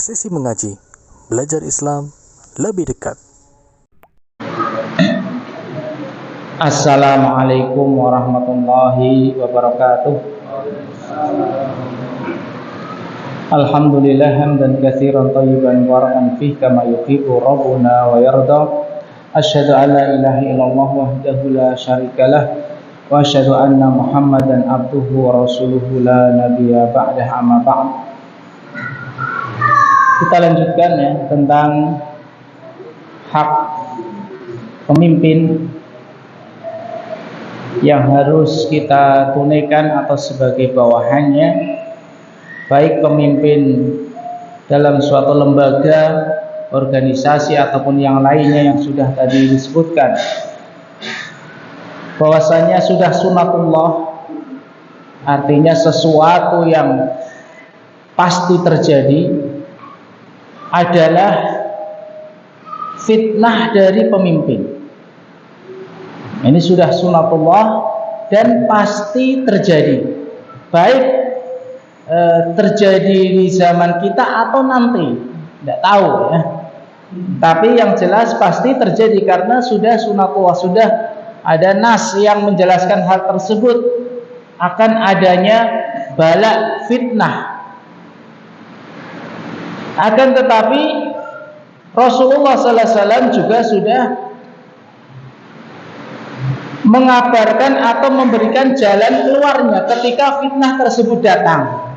Sesi mengaji, belajar Islam lebih dekat. Assalamualaikum warahmatullahi wabarakatuh. Alhamdulillah hamdan katsiran thayyiban mubarakan fihi kama yuhibbu rabbuna wa yarda. Asyhadu an la ilaha illallah wahdahu la syarikalah wa asyhadu anna Muhammadan abduhu wa rasuluhu la nabiyya ba'dah, amma ba'd. Kita lanjutkan ya tentang hak pemimpin yang harus kita tunaikan atau sebagai bawahannya, baik pemimpin dalam suatu lembaga, organisasi ataupun yang lainnya yang sudah tadi disebutkan. Bahwasanya sudah sunatullah, artinya sesuatu yang pasti terjadi adalah fitnah dari pemimpin. Ini sudah sunatullah dan pasti terjadi, baik terjadi di zaman kita atau nanti, tidak tahu ya. Tapi yang jelas pasti terjadi karena sudah sunatullah, sudah ada nas yang menjelaskan hal tersebut, akan adanya bala fitnah. Akan tetapi Rasulullah sallallahu alaihi wasallam juga sudah mengabarkan atau memberikan jalan keluarnya ketika fitnah tersebut datang.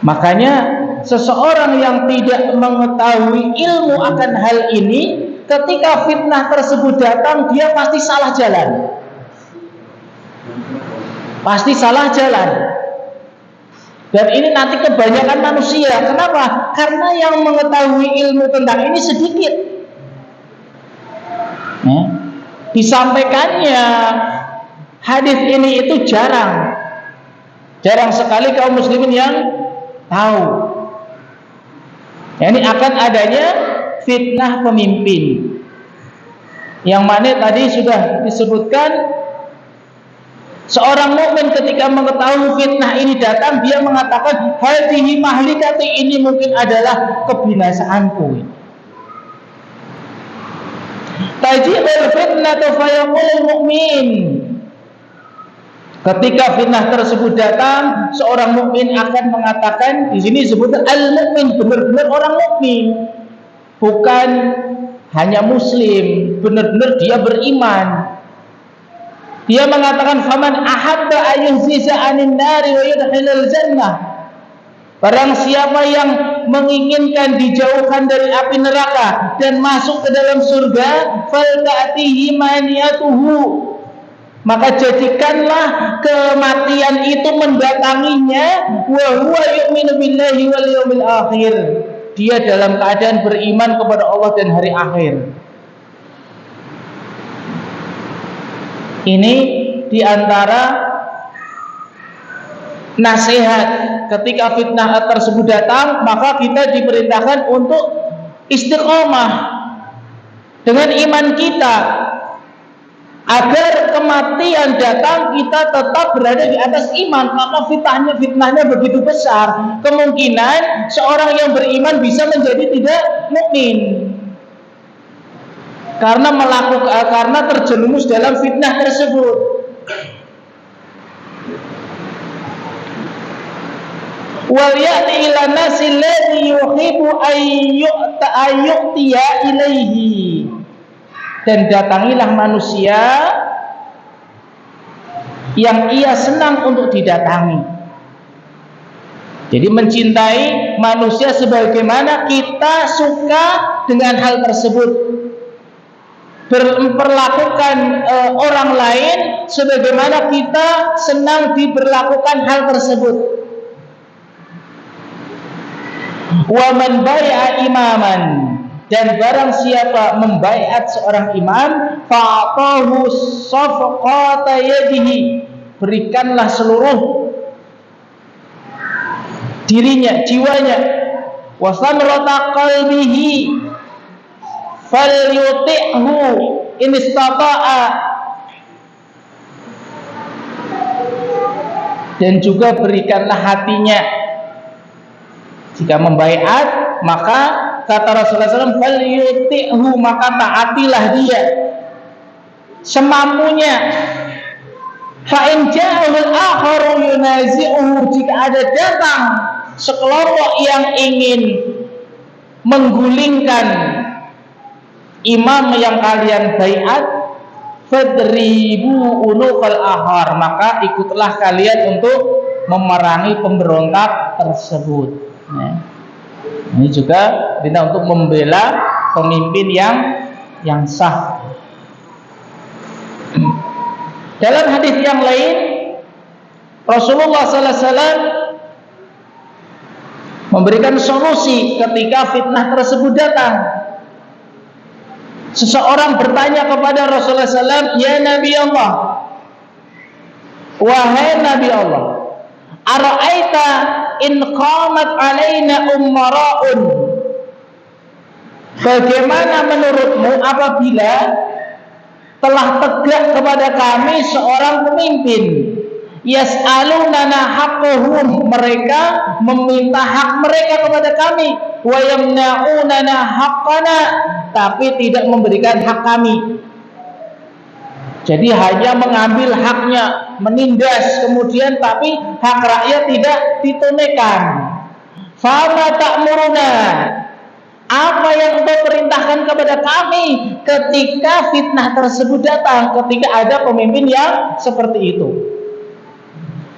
Makanya seseorang yang tidak mengetahui ilmu akan hal ini, ketika fitnah tersebut datang, dia pasti salah jalan. Pasti salah jalan. Dan ini nanti kebanyakan manusia. Kenapa? Karena yang mengetahui ilmu tentang ini sedikit. Disampaikannya hadis ini itu jarang sekali kaum muslimin yang tahu. Ini akan adanya fitnah pemimpin, yang mana tadi sudah disebutkan. Seorang mukmin ketika mengetahui fitnah ini datang, dia mengatakan hadhihi mahlikati, ini mungkin adalah kebinasaanku. Tajibul fitnatu fayaqul mu'min. Ketika fitnah tersebut datang, seorang mukmin akan mengatakan, di sini disebut al-mukmin, benar-benar orang mukmin, bukan hanya muslim, benar-benar dia beriman. Dia mengatakan faman ahabba ayyuziza 'anil nari wa yudkhilal jannah. Barang siapa yang menginginkan dijauhkan dari api neraka dan masuk ke dalam surga, falta'tihi maniyatuhu, maka jadikanlah kematian itu mendatanginya, wa huwa yu'minu billahi wal yawmil akhir. Dia dalam keadaan beriman kepada Allah dan hari akhir. Ini diantara nasihat ketika fitnah tersebut datang, maka kita diperintahkan untuk istiqomah dengan iman kita, agar kematian datang kita tetap berada di atas iman. Karena fitnahnya begitu besar, kemungkinan seorang yang beriman bisa menjadi tidak mukmin karena terjerumus dalam fitnah tersebut. Wal ya'ti ila nasi alladhi yuhibbu ayyu'tiya ilaihi, dan datangilah manusia yang ia senang untuk didatangi. Jadi mencintai manusia sebagaimana kita suka dengan hal tersebut. Memperlakukan orang lain sebagaimana kita senang diberlakukan hal tersebut. Wa man bai'a imaman, dan barang siapa membaiat seorang imam, fa'atahu safqata yadihi, berikanlah seluruh dirinya, jiwanya, wa samrata qalbihi falyuti'hu in istata'a, dan juga berikanlah hatinya, Jika membaiat, maka kata Rasulullah SAW, falyuti'hu, maka taatilah dia semampunya. Fa in ja'ahul akharu yunazi'uhu, jika ada datang sekelompok yang ingin menggulingkan imam yang kalian baiat, fadribu unuqal akhar, maka ikutlah kalian untuk memerangi pemberontak tersebut. Ya. Ini juga kita untuk membela pemimpin yang sah. Dalam hadis yang lain, Rasulullah sallallahu alaihi wasallam memberikan solusi ketika fitnah tersebut datang. Seseorang bertanya kepada Rasulullah SAW, ya Nabi Allah, wahai Nabi Allah, ara'aita in qamat alaina ummara'un, bagaimana menurutmu apabila telah tegak kepada kami seorang pemimpin, yas'alunana haqqahum, mereka meminta hak mereka kepada kami, wa yamna'unana haqqana, tapi tidak memberikan hak kami. Jadi hanya mengambil haknya, menindas, kemudian tapi hak rakyat tidak ditunaikan. Fama ta'muruna, apa yang engkau perintahkan kepada kami ketika fitnah tersebut datang, ketika ada pemimpin yang seperti itu?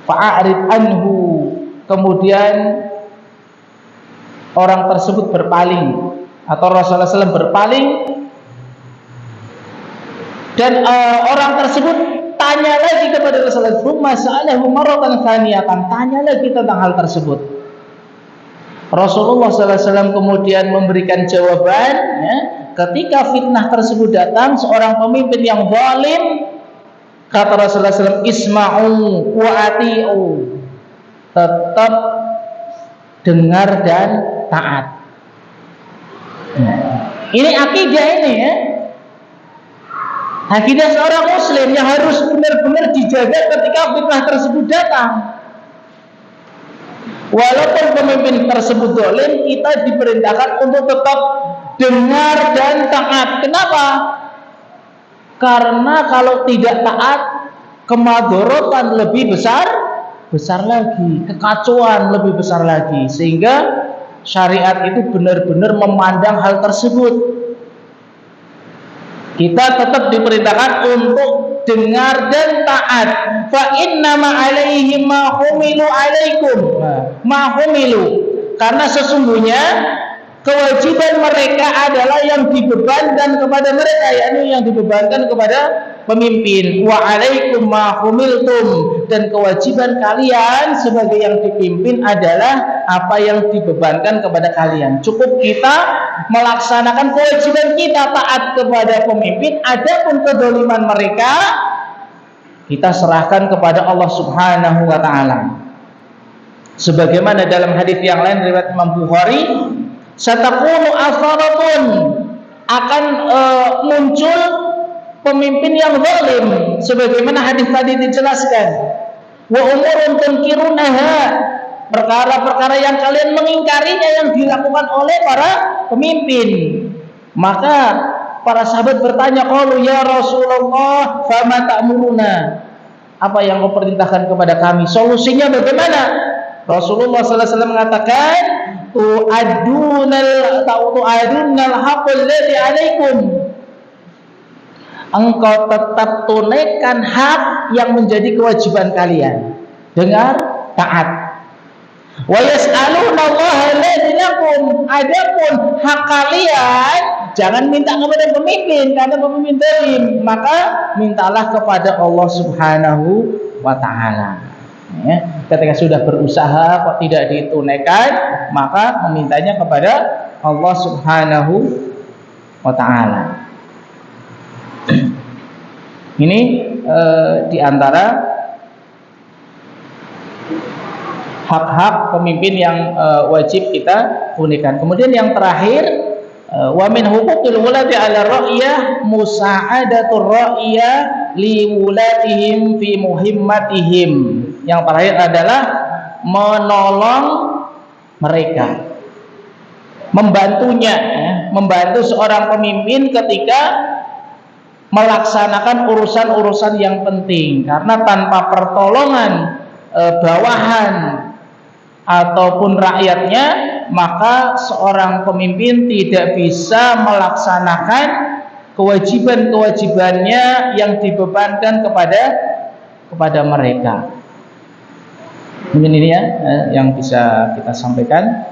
Fa'arid anhu, kemudian orang tersebut berpaling, atau Rasulullah SAW berpaling, dan orang tersebut tanya lagi kepada Rasulullah SAW, tanya lagi tentang hal tersebut. Rasulullah SAW kemudian memberikan jawaban, ya, ketika fitnah tersebut datang, seorang pemimpin yang zalim, kata Rasulullah SAW, isma'u wa ati'u, tetap dengar dan taat. Ini akidah ini, ya, akidah seorang muslim yang harus benar-benar dijaga ketika fitnah tersebut datang. Walaupun pemimpin tersebut zalim, kita diperintahkan untuk tetap dengar dan taat. Kenapa? Karena kalau tidak taat, kemadharatan lebih besar lagi, kekacauan lebih besar lagi, sehingga syariat itu benar-benar memandang hal tersebut. Kita tetap diperintahkan untuk dengar dan taat. Fa inna ma alaihim ma humilu alaikum, ma humilu, karena sesungguhnya kewajiban mereka adalah yang dibebankan kepada mereka, yakni yang dibebankan kepada pemimpin. Wa alaikum ma humiltum, dan kewajiban kalian sebagai yang dipimpin adalah apa yang dibebankan kepada kalian. Cukup kita melaksanakan kewajiban kita taat kepada pemimpin. Adapun kedzaliman mereka, kita serahkan kepada Allah Subhanahu wa taala. Sebagaimana dalam hadis yang lain riwayat Imam Bukhari, satakunu asaratun, akan muncul pemimpin yang zalim, sebagaimana hadis tadi dijelaskan. Wa umurun tunkirunaha, perkara-perkara yang kalian mengingkarinya yang dilakukan oleh para pemimpin. Maka para sahabat bertanya, qalu ya Rasulullah fama ta'muruna, apa yang kau perintahkan kepada kami, solusinya bagaimana? Rasulullah sallallahu alaihi wasallam mengatakan, tu'adunnal haqqal ladzi 'alaikum, engkau tetap tunaikan hak yang menjadi kewajiban kalian, dengar, taat. Wa yas'alunallaha alladzi lakum, adapun hak kalian jangan minta kepada pemimpin, karena pemimpin zalim, maka mintalah kepada Allah Subhanahu wa taala. Ya, ketika sudah berusaha kok tidak ditunaikan, maka memintanya kepada Allah Subhanahu wa taala. Ini diantara hak-hak pemimpin yang wajib kita tunaikan. Kemudian yang terakhir, wa min huquqil wulati 'ala ra'iyah musa'adatur ra'iyah li wulatihim fi muhimmatihim. Yang terakhir adalah menolong mereka, membantunya, ya, membantu seorang pemimpin ketika melaksanakan urusan-urusan yang penting. Karena tanpa pertolongan bawahan ataupun rakyatnya, maka seorang pemimpin tidak bisa melaksanakan kewajiban-kewajibannya yang dibebankan kepada mereka. Mungkin ini ya yang bisa kita sampaikan.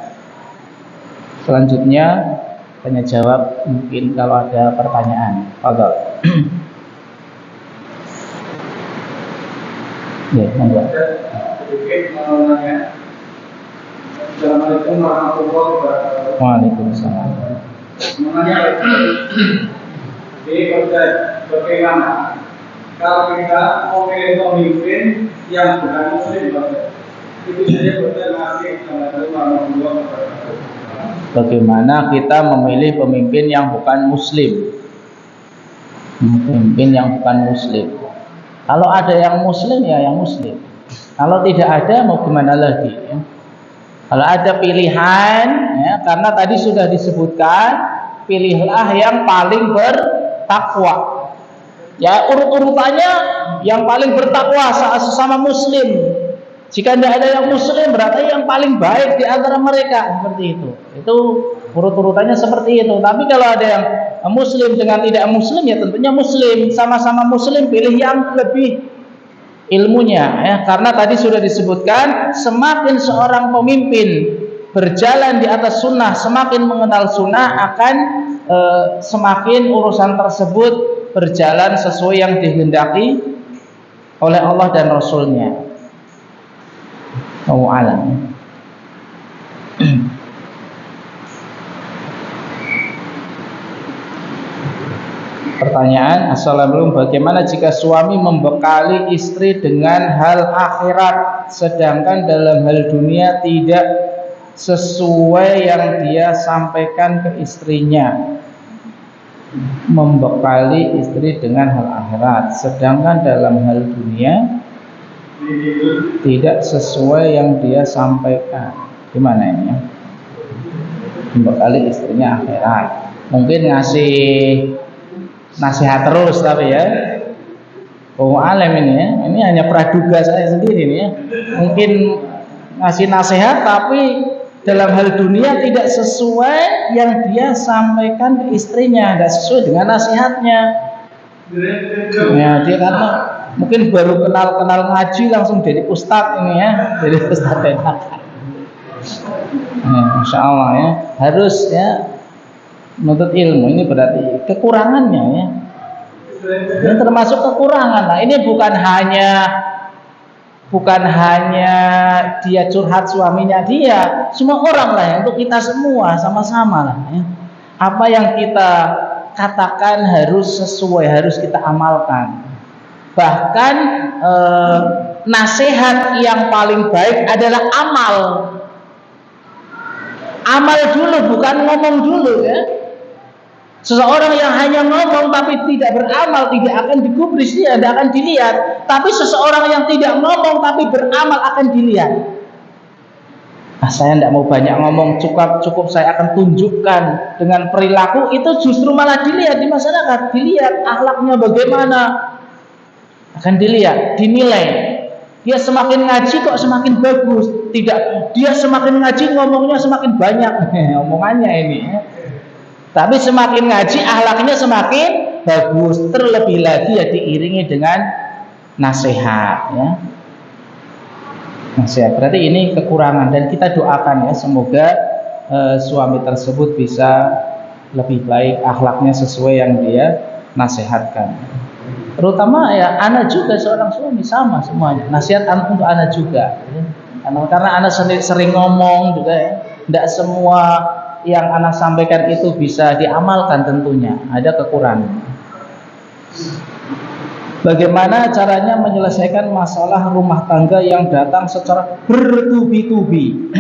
Selanjutnya tanya jawab, mungkin kalau ada pertanyaan. Fadhol. Ya, monggo. Assalamualaikum warahmatullahi wabarakatuh. Waalaikumsalam. Jadi bagaimana kalau kita memilih pemimpin yang bukan muslim, itu saja berterima kasih. Assalamualaikum warahmatullahi wabarakatuh. Bagaimana kita memilih pemimpin yang bukan muslim? Pemimpin yang bukan muslim. Kalau ada yang muslim ya yang muslim. Kalau tidak ada mau gimana lagi? Ya? Kalau ada pilihan, ya, karena tadi sudah disebutkan, pilihlah yang paling bertakwa. Ya, urut-urutannya yang paling bertakwa sesama muslim. Jika tidak ada yang muslim, berarti yang paling baik di antara mereka, seperti itu. Itu urut-urutannya seperti itu. Tapi kalau ada yang muslim dengan tidak muslim, ya tentunya muslim. Sama-sama muslim, pilih yang lebih ilmunya, ya. Karena tadi sudah disebutkan, semakin seorang pemimpin berjalan di atas sunnah, semakin mengenal sunnah, akan semakin urusan tersebut berjalan sesuai yang dikehendaki oleh Allah dan Rasulnya. Wallahu a'lam. Pertanyaan, assalamualaikum, bagaimana jika suami membekali istri dengan hal akhirat sedangkan dalam hal dunia tidak sesuai yang dia sampaikan ke istrinya? Membekali istri dengan hal akhirat sedangkan dalam hal dunia tidak sesuai yang dia sampaikan. Gimana ini ya? Membekali istrinya akhirat, mungkin ngasih nasihat terus, tapi ya alim ini ya, ini hanya praduga saya sendiri nih ya. Mungkin ngasih nasihat tapi dalam hal dunia tidak sesuai yang dia sampaikan ke istrinya, tidak sesuai dengan nasihatnya. Ya, dia kata mungkin baru kenal ngaji langsung jadi ustadz ini ya, jadi ustadz enak. Ya, Masya Allah ya, harus ya menuntut ilmu, ini berarti kekurangannya ya. Ini termasuk kekurangan. Nah, ini bukan hanya dia curhat suaminya dia, semua orang lah ya, untuk kita semua sama-sama lah ya. Apa yang kita katakan harus sesuai, harus kita amalkan. Bahkan nasihat yang paling baik adalah amal. Amal dulu, bukan ngomong dulu ya. Seseorang yang hanya ngomong tapi tidak beramal tidak akan digubris, dia tidak akan dilihat. Tapi seseorang yang tidak ngomong tapi beramal akan dilihat. Nah, saya tidak mau banyak ngomong, cukup saya akan tunjukkan dengan perilaku, itu justru malah dilihat di masyarakat, dilihat akhlaknya bagaimana, akan dilihat, dinilai. Dia semakin ngaji kok semakin bagus, tidak, dia semakin ngaji ngomongnya semakin banyak omongannya ini ya. Tapi semakin ngaji akhlaknya semakin bagus, terlebih lagi ya diiringi dengan nasihat ya. Nasihat, berarti ini kekurangan, dan kita doakan ya semoga suami tersebut bisa lebih baik akhlaknya sesuai yang dia nasihatkan. Terutama ya anak juga, seorang suami sama semuanya, nasihat untuk anak juga ya. Karena anak sering ngomong juga ya, tidak semua yang anak sampaikan itu bisa diamalkan, tentunya ada kekurangan. Bagaimana caranya menyelesaikan masalah rumah tangga yang datang secara bertubi-tubi?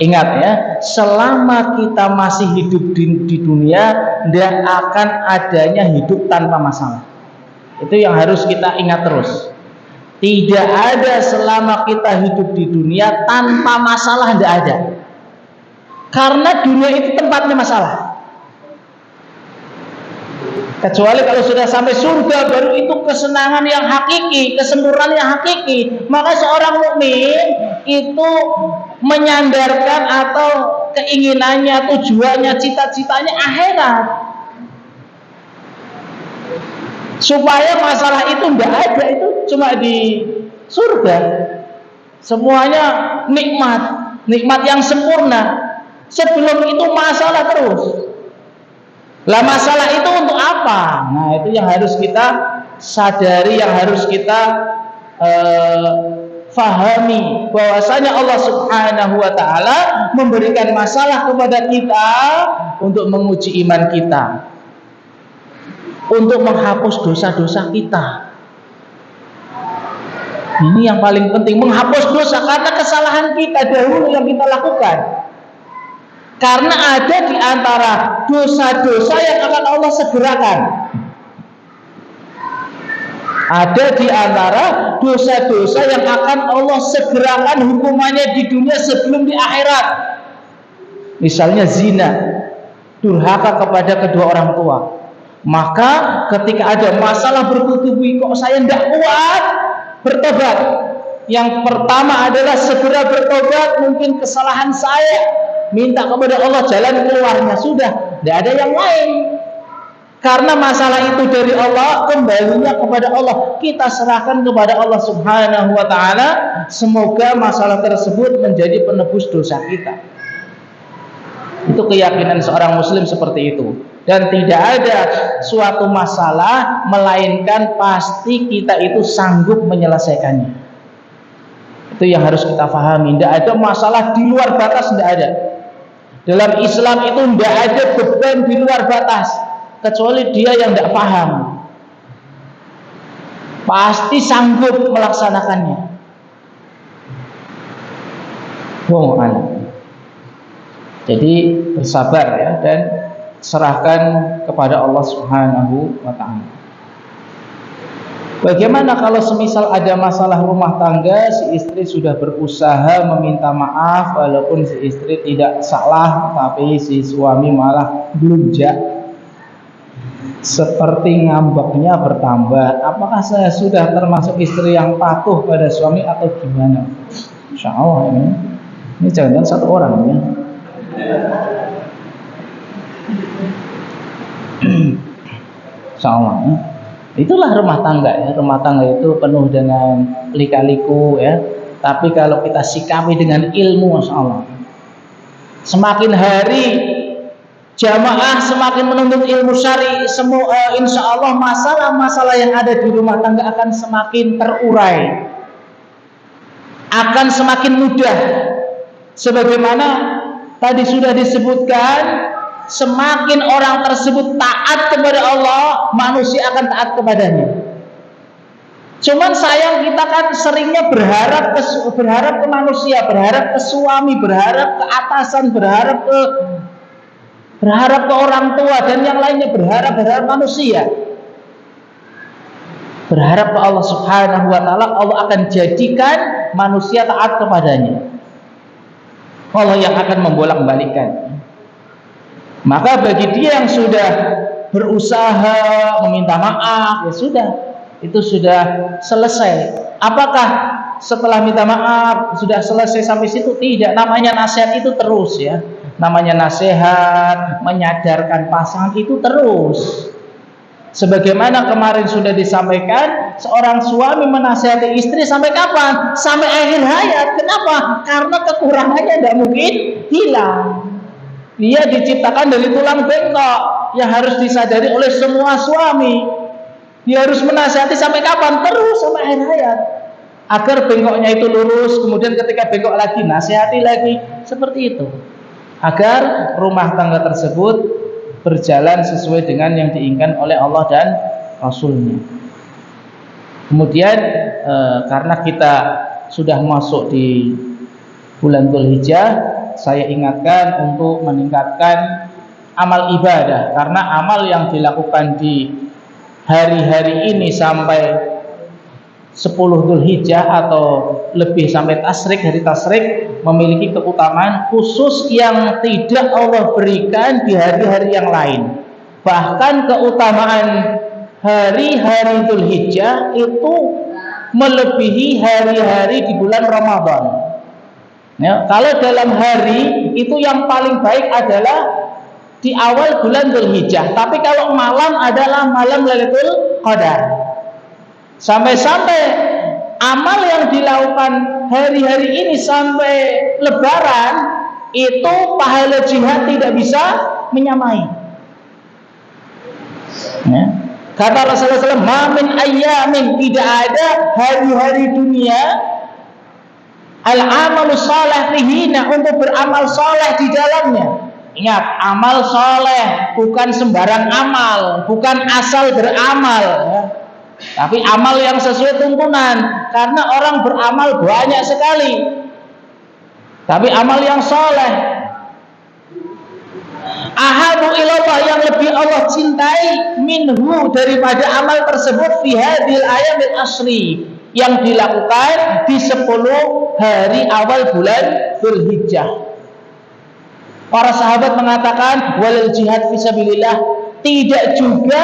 Ingat ya, selama kita masih hidup di dunia, tidak akan adanya hidup tanpa masalah. Itu yang harus kita ingat terus. Tidak ada selama kita hidup di dunia tanpa masalah, tidak ada. Karena dunia itu tempatnya masalah. Kecuali kalau sudah sampai surga, baru itu kesenangan yang hakiki, kesempurnaan yang hakiki. Maka seorang mukmin itu menyandarkan atau keinginannya, tujuannya, cita-citanya akhirat. Supaya masalah itu tidak ada, itu cuma di surga. Semuanya nikmat, nikmat yang sempurna. Sebelum itu masalah terus. Lah masalah itu untuk apa? Nah, itu yang harus kita sadari, yang harus kita fahami, bahwasanya Allah Subhanahu wa taala memberikan masalah kepada kita untuk menguji iman kita, untuk menghapus dosa-dosa kita. Ini yang paling penting, menghapus dosa, karena kesalahan kita dahulu yang kita lakukan. Karena ada di antara dosa-dosa yang akan Allah segerakan. Ada di antara dosa-dosa yang akan Allah segerakan hukumannya di dunia sebelum di akhirat. Misalnya zina, durhaka kepada kedua orang tua. Maka ketika ada masalah bertubi-tubi, kok saya tidak kuat bertobat, yang pertama adalah segera bertobat. Mungkin kesalahan saya, minta kepada Allah jalan keluarnya, sudah, tidak ada yang lain. Karena masalah itu dari Allah, kembalinya kepada Allah, kita serahkan kepada Allah Subhanahu wa ta'ala. Semoga masalah tersebut menjadi penebus dosa kita. Itu keyakinan seorang muslim seperti itu. Dan tidak ada suatu masalah melainkan pasti kita itu sanggup menyelesaikannya. Itu yang harus kita pahami. Tidak ada masalah di luar batas, tidak ada. Dalam Islam itu tidak ada beban di luar batas, kecuali dia yang tidak paham. Pasti sanggup melaksanakannya. Wow, anak. Jadi bersabar ya, dan serahkan kepada Allah Subhanahu wa ta'ala. Bagaimana kalau semisal ada masalah rumah tangga, si istri sudah berusaha meminta maaf walaupun si istri tidak salah, tapi si suami malah blunjak, seperti ngambeknya bertambah. Apakah saya sudah termasuk istri yang patuh pada suami atau gimana? Insya Allah ini jangan satu orang ya. Insya Allah ya. Itulah rumah tangga ya. Rumah tangga itu penuh dengan lika-liku ya. Tapi kalau kita sikapi dengan ilmu, Masya Allah, semakin hari jamaah semakin menuntut ilmu syar'i, insya Allah masalah-masalah yang ada di rumah tangga akan semakin terurai, akan semakin mudah. Sebagaimana tadi sudah disebutkan, semakin orang tersebut taat kepada Allah, manusia akan taat kepadanya. Cuman sayang, kita kan seringnya berharap ke manusia, berharap ke suami, berharap ke atasan, berharap ke orang tua dan yang lainnya, berharap manusia. Berharap ke Allah Subhanahu wa ta'ala, Allah akan jadikan manusia taat kepadanya. Allah yang akan membolak-balikkan. Maka bagi dia yang sudah berusaha meminta maaf, ya sudah, itu sudah selesai. Apakah setelah minta maaf sudah selesai sampai situ? Tidak, namanya nasihat itu terus ya. Namanya nasihat, menyadarkan pasangan itu terus. Sebagaimana kemarin sudah disampaikan, seorang suami menasihati istri sampai kapan? Sampai akhir hayat. Kenapa? Karena kekurangannya tidak mungkin hilang. Dia diciptakan dari tulang bengkok yang harus disadari oleh semua suami. Dia harus menasihati sampai kapan? Terus sampai akhir hayat, agar bengkoknya itu lurus. Kemudian ketika bengkok lagi, nasihati lagi. Seperti itu, agar rumah tangga tersebut berjalan sesuai dengan yang diinginkan oleh Allah dan Rasulnya. Kemudian karena kita sudah masuk di bulan Dzulhijjah, saya ingatkan untuk meningkatkan amal ibadah, karena amal yang dilakukan di hari-hari ini sampai 10 Dzulhijjah atau lebih sampai tasyrik, hari tasyrik memiliki keutamaan khusus yang tidak Allah berikan di hari-hari yang lain. Bahkan keutamaan hari-hari Dzulhijjah itu melebihi hari-hari di bulan Ramadan. Ya, kalau dalam hari itu yang paling baik adalah di awal bulan Dzulhijjah, tapi kalau malam adalah malam Lailatul Qadar. Sampai-sampai amal yang dilakukan hari-hari ini sampai Lebaran itu pahala jihad tidak bisa menyamai. Ya. Kata Rasulullah SAW, "Mamin ayyamin," tidak ada hari-hari dunia al-amalu salih fihina, untuk beramal saleh di dalamnya. Ingat, amal saleh bukan sembarang amal, bukan asal beramal, ya. Tapi amal yang sesuai tuntunan, karena orang beramal banyak sekali. Tapi amal yang soleh, ahabu ilallah, yang lebih Allah cintai minhu, daripada amal tersebut, fi hadhil ayamil asri, yang dilakukan di 10 hari awal bulan Dzulhijjah. Para sahabat mengatakan walil jihad fisabilillah, tidak juga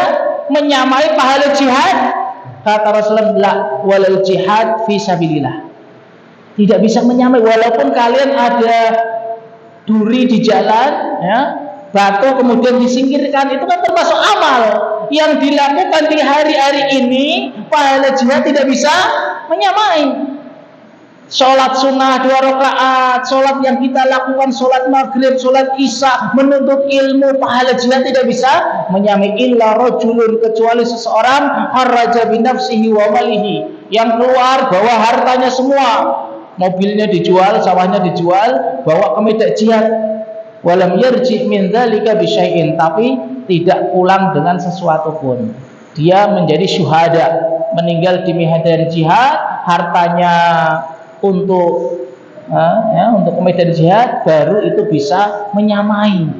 menyamai pahala jihad. Kata Rasulullah, walil jihad fisabilillah, tidak bisa menyamai. Walaupun kalian ada duri di jalan, ya, batu kemudian disingkirkan, itu kan termasuk amal yang dilakukan di hari-hari ini. Pahala jihad tidak bisa menyamai. Sholat sunnah 2 rakaat, sholat yang kita lakukan, sholat maghrib, sholat isya, menuntut ilmu, pahala jihad tidak bisa menyamai. Illa rajulun, kecuali seseorang harraja binafsihi wa malihi, yang keluar bawa hartanya semua, mobilnya dijual, sawahnya dijual, bawa ke medan jihad, walam yarji min dzalika bisyai'in, tapi tidak pulang dengan sesuatu pun. Dia menjadi syuhada, meninggal di medan jihad, hartanya untuk medan jihad, baru itu bisa menyamai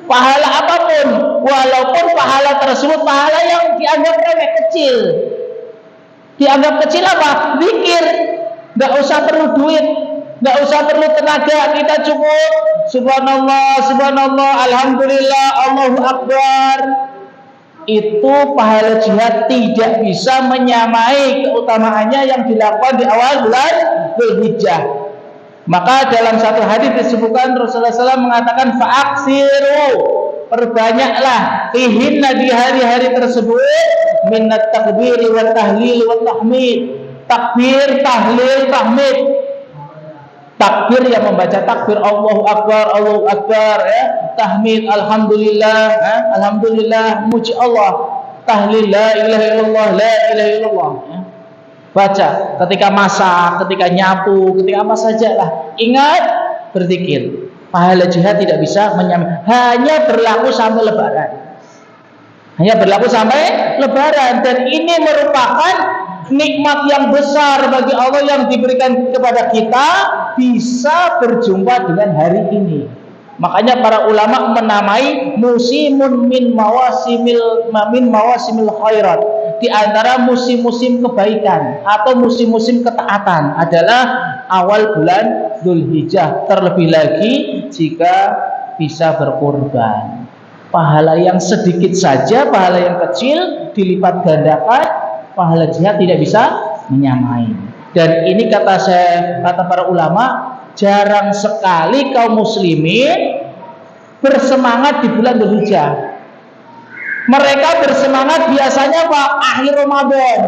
pahala apapun, walaupun pahala tersebut pahala yang dianggap remeh, kecil. Dianggap kecil apa? Zikir, nggak usah perlu duit, nggak usah perlu tenaga, kita cukup subhanallah, subhanallah, alhamdulillah, Allahu akbar. Itu pahala jihad tidak bisa menyamai keutamaannya yang dilakukan di awal bulan Dzulhijjah. Maka dalam satu hadis disebutkan Rasulullah SAW mengatakan, fa'aksiru, perbanyaklah fihinna, di hari-hari tersebut, minat takbiri wa tahlil wa tahmid, takbir, tahlil, tahmid. Takbir yang membaca takbir Allahu Akbar, ya. Tahmid alhamdulillah, ya. Alhamdulillah, muji Allah. Tahlil la ilaha illallah, la ilaha illallah, ya. Baca ketika masak, ketika nyapu, ketika apa saja lah. Ingat berzikir. Pahala jihad tidak bisa menyamai. Hanya berlaku sampai Lebaran. Hanya berlaku sampai Lebaran, dan ini merupakan nikmat yang besar bagi Allah yang diberikan kepada kita, bisa berjumpa dengan hari ini. Makanya para ulama menamai musimun min mawasimil khairat, di antara musim-musim kebaikan atau musim-musim ketaatan adalah awal bulan Dzulhijjah, terlebih lagi jika bisa berkurban. Pahala yang sedikit saja, pahala yang kecil dilipat gandakan, pahala jihad tidak bisa menyamai. Dan ini kata para ulama, jarang sekali kaum muslimin bersemangat di bulan Dzulhijjah. Mereka bersemangat biasanya akhir Ramadan,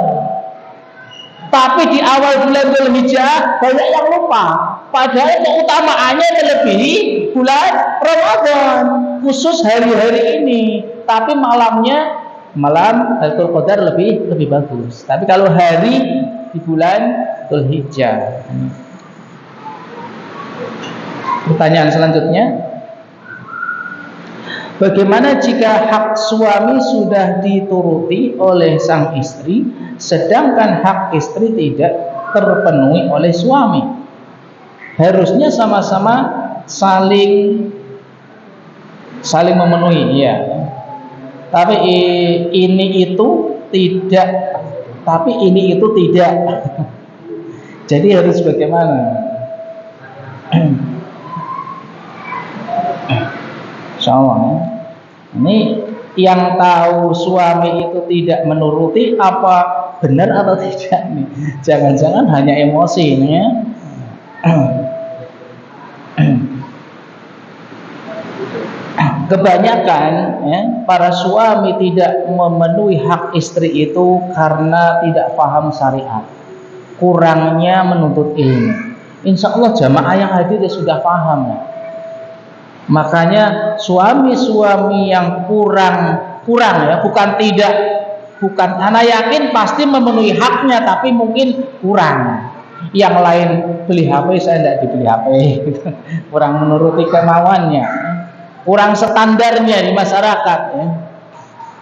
tapi di awal bulan Dzulhijjah banyak yang lupa. Padahal keutamaannya melebihi bulan Ramadan, khusus hari-hari ini. Tapi malam Lailatul Qadar lebih bagus. Tapi kalau hari di bulan Dzulhijjah. Pertanyaan selanjutnya, bagaimana jika hak suami sudah dituruti oleh sang istri, sedangkan hak istri tidak terpenuhi oleh suami? Harusnya sama-sama saling memenuhi, ya. Tapi ini itu tidak tapi ini itu tidak. Jadi harus bagaimana? Insyaallah ya. Ini yang tahu suami itu tidak menuruti apa benar atau tidak nih? Jangan-jangan hanya emosi ini ya. Kebanyakan ya, para suami tidak memenuhi hak istri itu karena tidak paham syariat, kurangnya menuntut ilmu. Insya Allah jamaah yang hadir sudah paham ya. Makanya suami-suami yang kurang ya, bukan karena yakin pasti memenuhi haknya, tapi mungkin kurang. Yang lain beli HP, saya tidak dibeli HP, kurang menuruti kemauannya, kurang standarnya di masyarakat ya.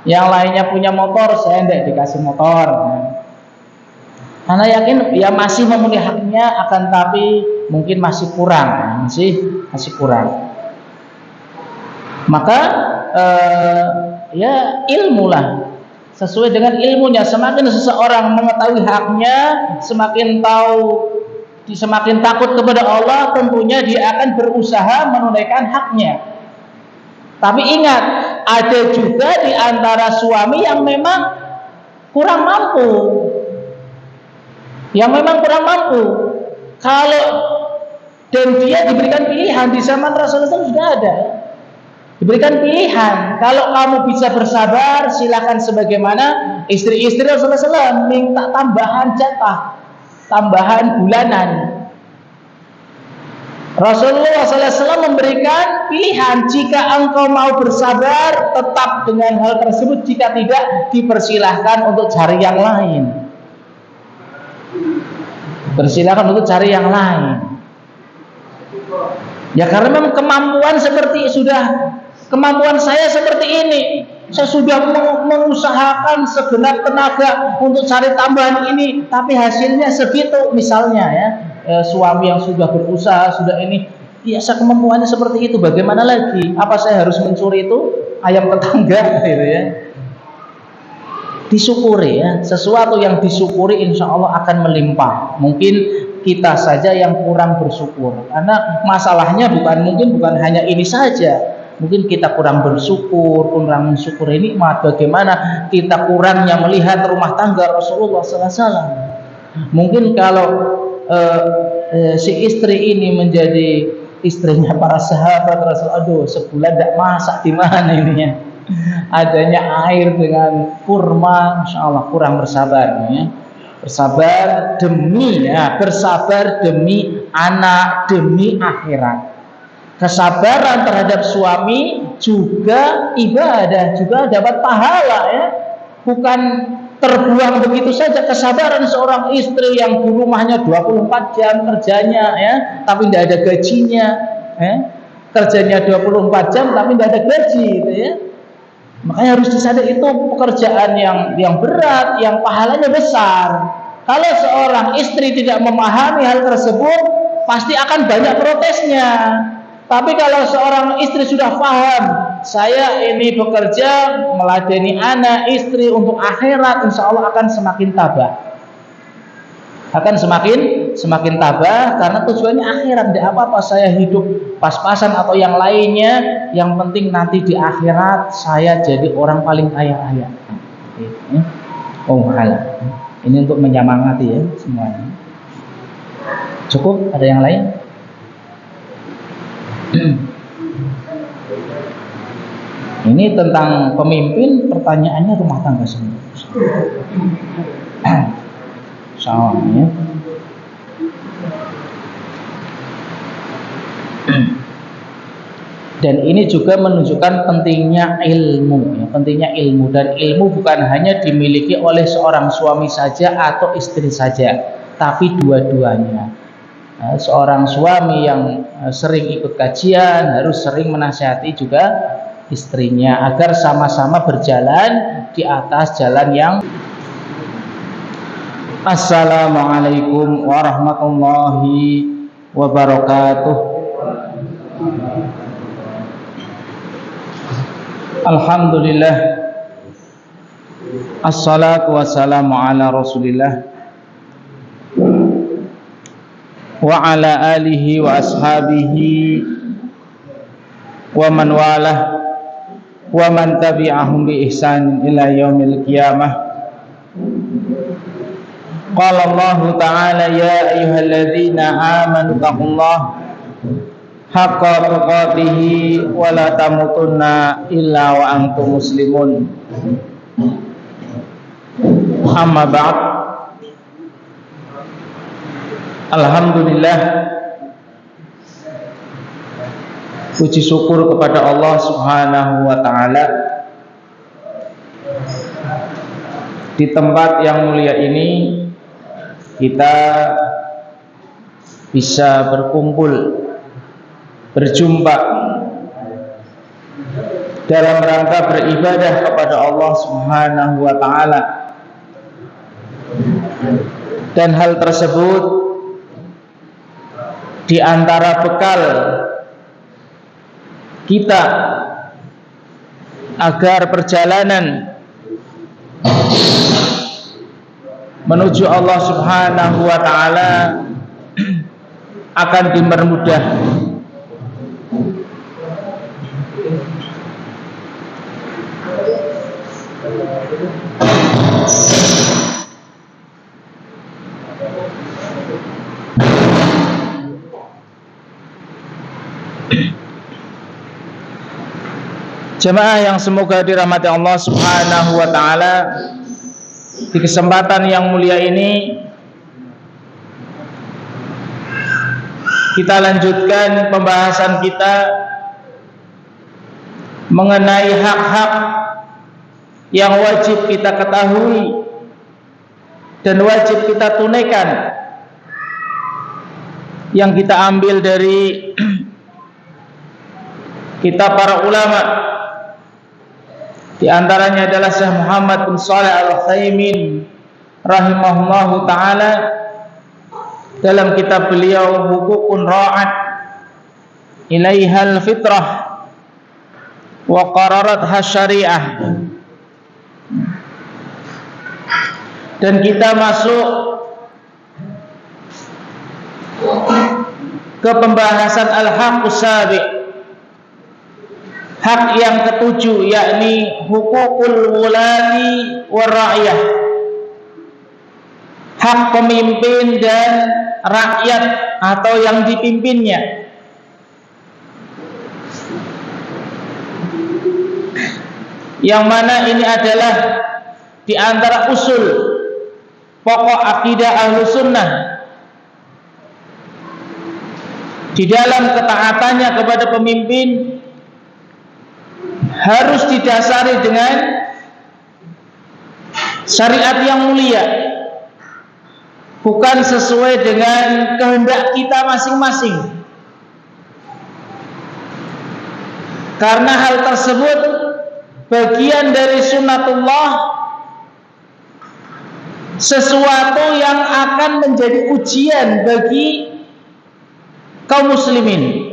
Yang lainnya punya motor, saya tidak dikasih motor ya. Karena yakin ya masih memenuhi haknya, akan tapi mungkin masih kurang, masih kurang. Maka ya ilmulah, sesuai dengan ilmunya. Semakin seseorang mengetahui haknya, semakin takut kepada Allah, tentunya dia akan berusaha menunaikan haknya. Tapi ingat, ada juga di antara suami yang memang kurang mampu. Kalau dan dia diberikan pilihan di zaman Rasulullah sudah ada. Diberikan pilihan, kalau kamu bisa bersabar, silakan sebagaimana istri-istri Rasulullah SAW minta tambahan jatah, tambahan bulanan. Rasulullah SAW memberikan pilihan, jika engkau mau bersabar, tetap dengan hal tersebut. Jika tidak, dipersilahkan untuk cari yang lain. Persilahkan untuk cari yang lain. Ya karena memang kemampuan saya seperti ini. Saya sudah mengusahakan segenap tenaga untuk cari tambahan ini, tapi hasilnya segitu misalnya ya. Suami yang sudah berusaha, sudah ini, biasa kemampuannya seperti itu. Bagaimana lagi? Apa saya harus mencuri itu ayam tetangga gitu ya? Disyukuri ya. Sesuatu yang disyukuri insya Allah akan melimpah. Mungkin kita saja yang kurang bersyukur, karena masalahnya bukan hanya ini saja. Mungkin kita kurang bersyukur, kurang mensyukuri nikmat. Bagaimana kita kurangnya melihat rumah tangga Rasulullah SAW. Mungkin kalau si istri ini menjadi istrinya para sahabat Rasul, aduh sebulan tidak masak di mana ini ya. Adanya air dengan kurma, insya Allah kurang bersabar ya. Bersabar demi anak, demi akhirat. Kesabaran terhadap suami juga ibadah, juga dapat pahala ya. Bukan terbuang begitu saja. Kesabaran seorang istri yang di rumahnya 24 jam kerjanya ya, tapi tidak ada gajinya ya. Kerjanya 24 jam tapi tidak ada gaji gitu ya. Makanya harus disadari itu pekerjaan yang berat, yang pahalanya besar. Kalau seorang istri tidak memahami hal tersebut, pasti akan banyak protesnya. Tapi kalau seorang istri sudah paham, saya ini bekerja meladeni anak, istri untuk akhirat, insya Allah akan semakin tabah. Akan semakin tabah karena tujuannya akhirat. Tidak apa-apa saya hidup pas-pasan atau yang lainnya, yang penting nanti di akhirat saya jadi orang paling kaya-kaya. Oh halah. Ini untuk menyemangati ya semuanya. Cukup? Ada yang lain? Ini tentang pemimpin, pertanyaannya rumah tangga semua. Sama ya. Dan ini juga menunjukkan pentingnya ilmu ya, pentingnya ilmu. Dan ilmu bukan hanya dimiliki oleh seorang suami saja atau istri saja, tapi dua-duanya. Seorang suami yang sering ikut kajian harus sering menasihati juga istrinya agar sama-sama berjalan di atas jalan yang. Assalamualaikum warahmatullahi wabarakatuh. Alhamdulillah Assalatu wassalamu ala Rasulillah wa ala alihi wa ashabihi wa man walah wa man tabi'ahum bi ihsan ila yaumil qiyamah. Qala Allah ta'ala ya ayyuhalladzina amanu taqullaha haqqa tuqatih wa la tamutunna illa wa antum muslimun. Amma ba'd. Alhamdulillah, puji syukur kepada Allah Subhanahu wa ta'ala. Di tempat yang mulia ini kita bisa berkumpul, berjumpa dalam rangka beribadah kepada Allah Subhanahu wa ta'ala. Dan hal tersebut di antara bekal kita agar perjalanan menuju Allah Subhanahu wa ta'ala akan dipermudah. Jemaah yang semoga dirahmati Allah Subhanahu wa ta'ala, di kesempatan yang mulia ini kita lanjutkan pembahasan kita mengenai hak-hak yang wajib kita ketahui dan wajib kita tunaikan, yang kita ambil dari kitab para ulama. Di antaranya adalah Syekh Muhammad bin Shalih Al-Utsaimin rahimahullahu ta'ala dalam kitab beliau Huququn Ra'at Ilaihal Fitrah wa Qararatha Syariah. Dan kita masuk ke pembahasan Al-Haqqus Sabi', hak yang ketujuh, yakni hukukul wulati war ra'iyah, hak pemimpin dan rakyat atau yang dipimpinnya. Yang mana ini adalah di antara usul pokok akidah Ahlus Sunnah di dalam ketaatannya kepada pemimpin harus didasari dengan syariat yang mulia, bukan sesuai dengan kehendak kita masing-masing. Karena hal tersebut bagian dari sunnatullah, sesuatu yang akan menjadi ujian bagi kaum muslimin.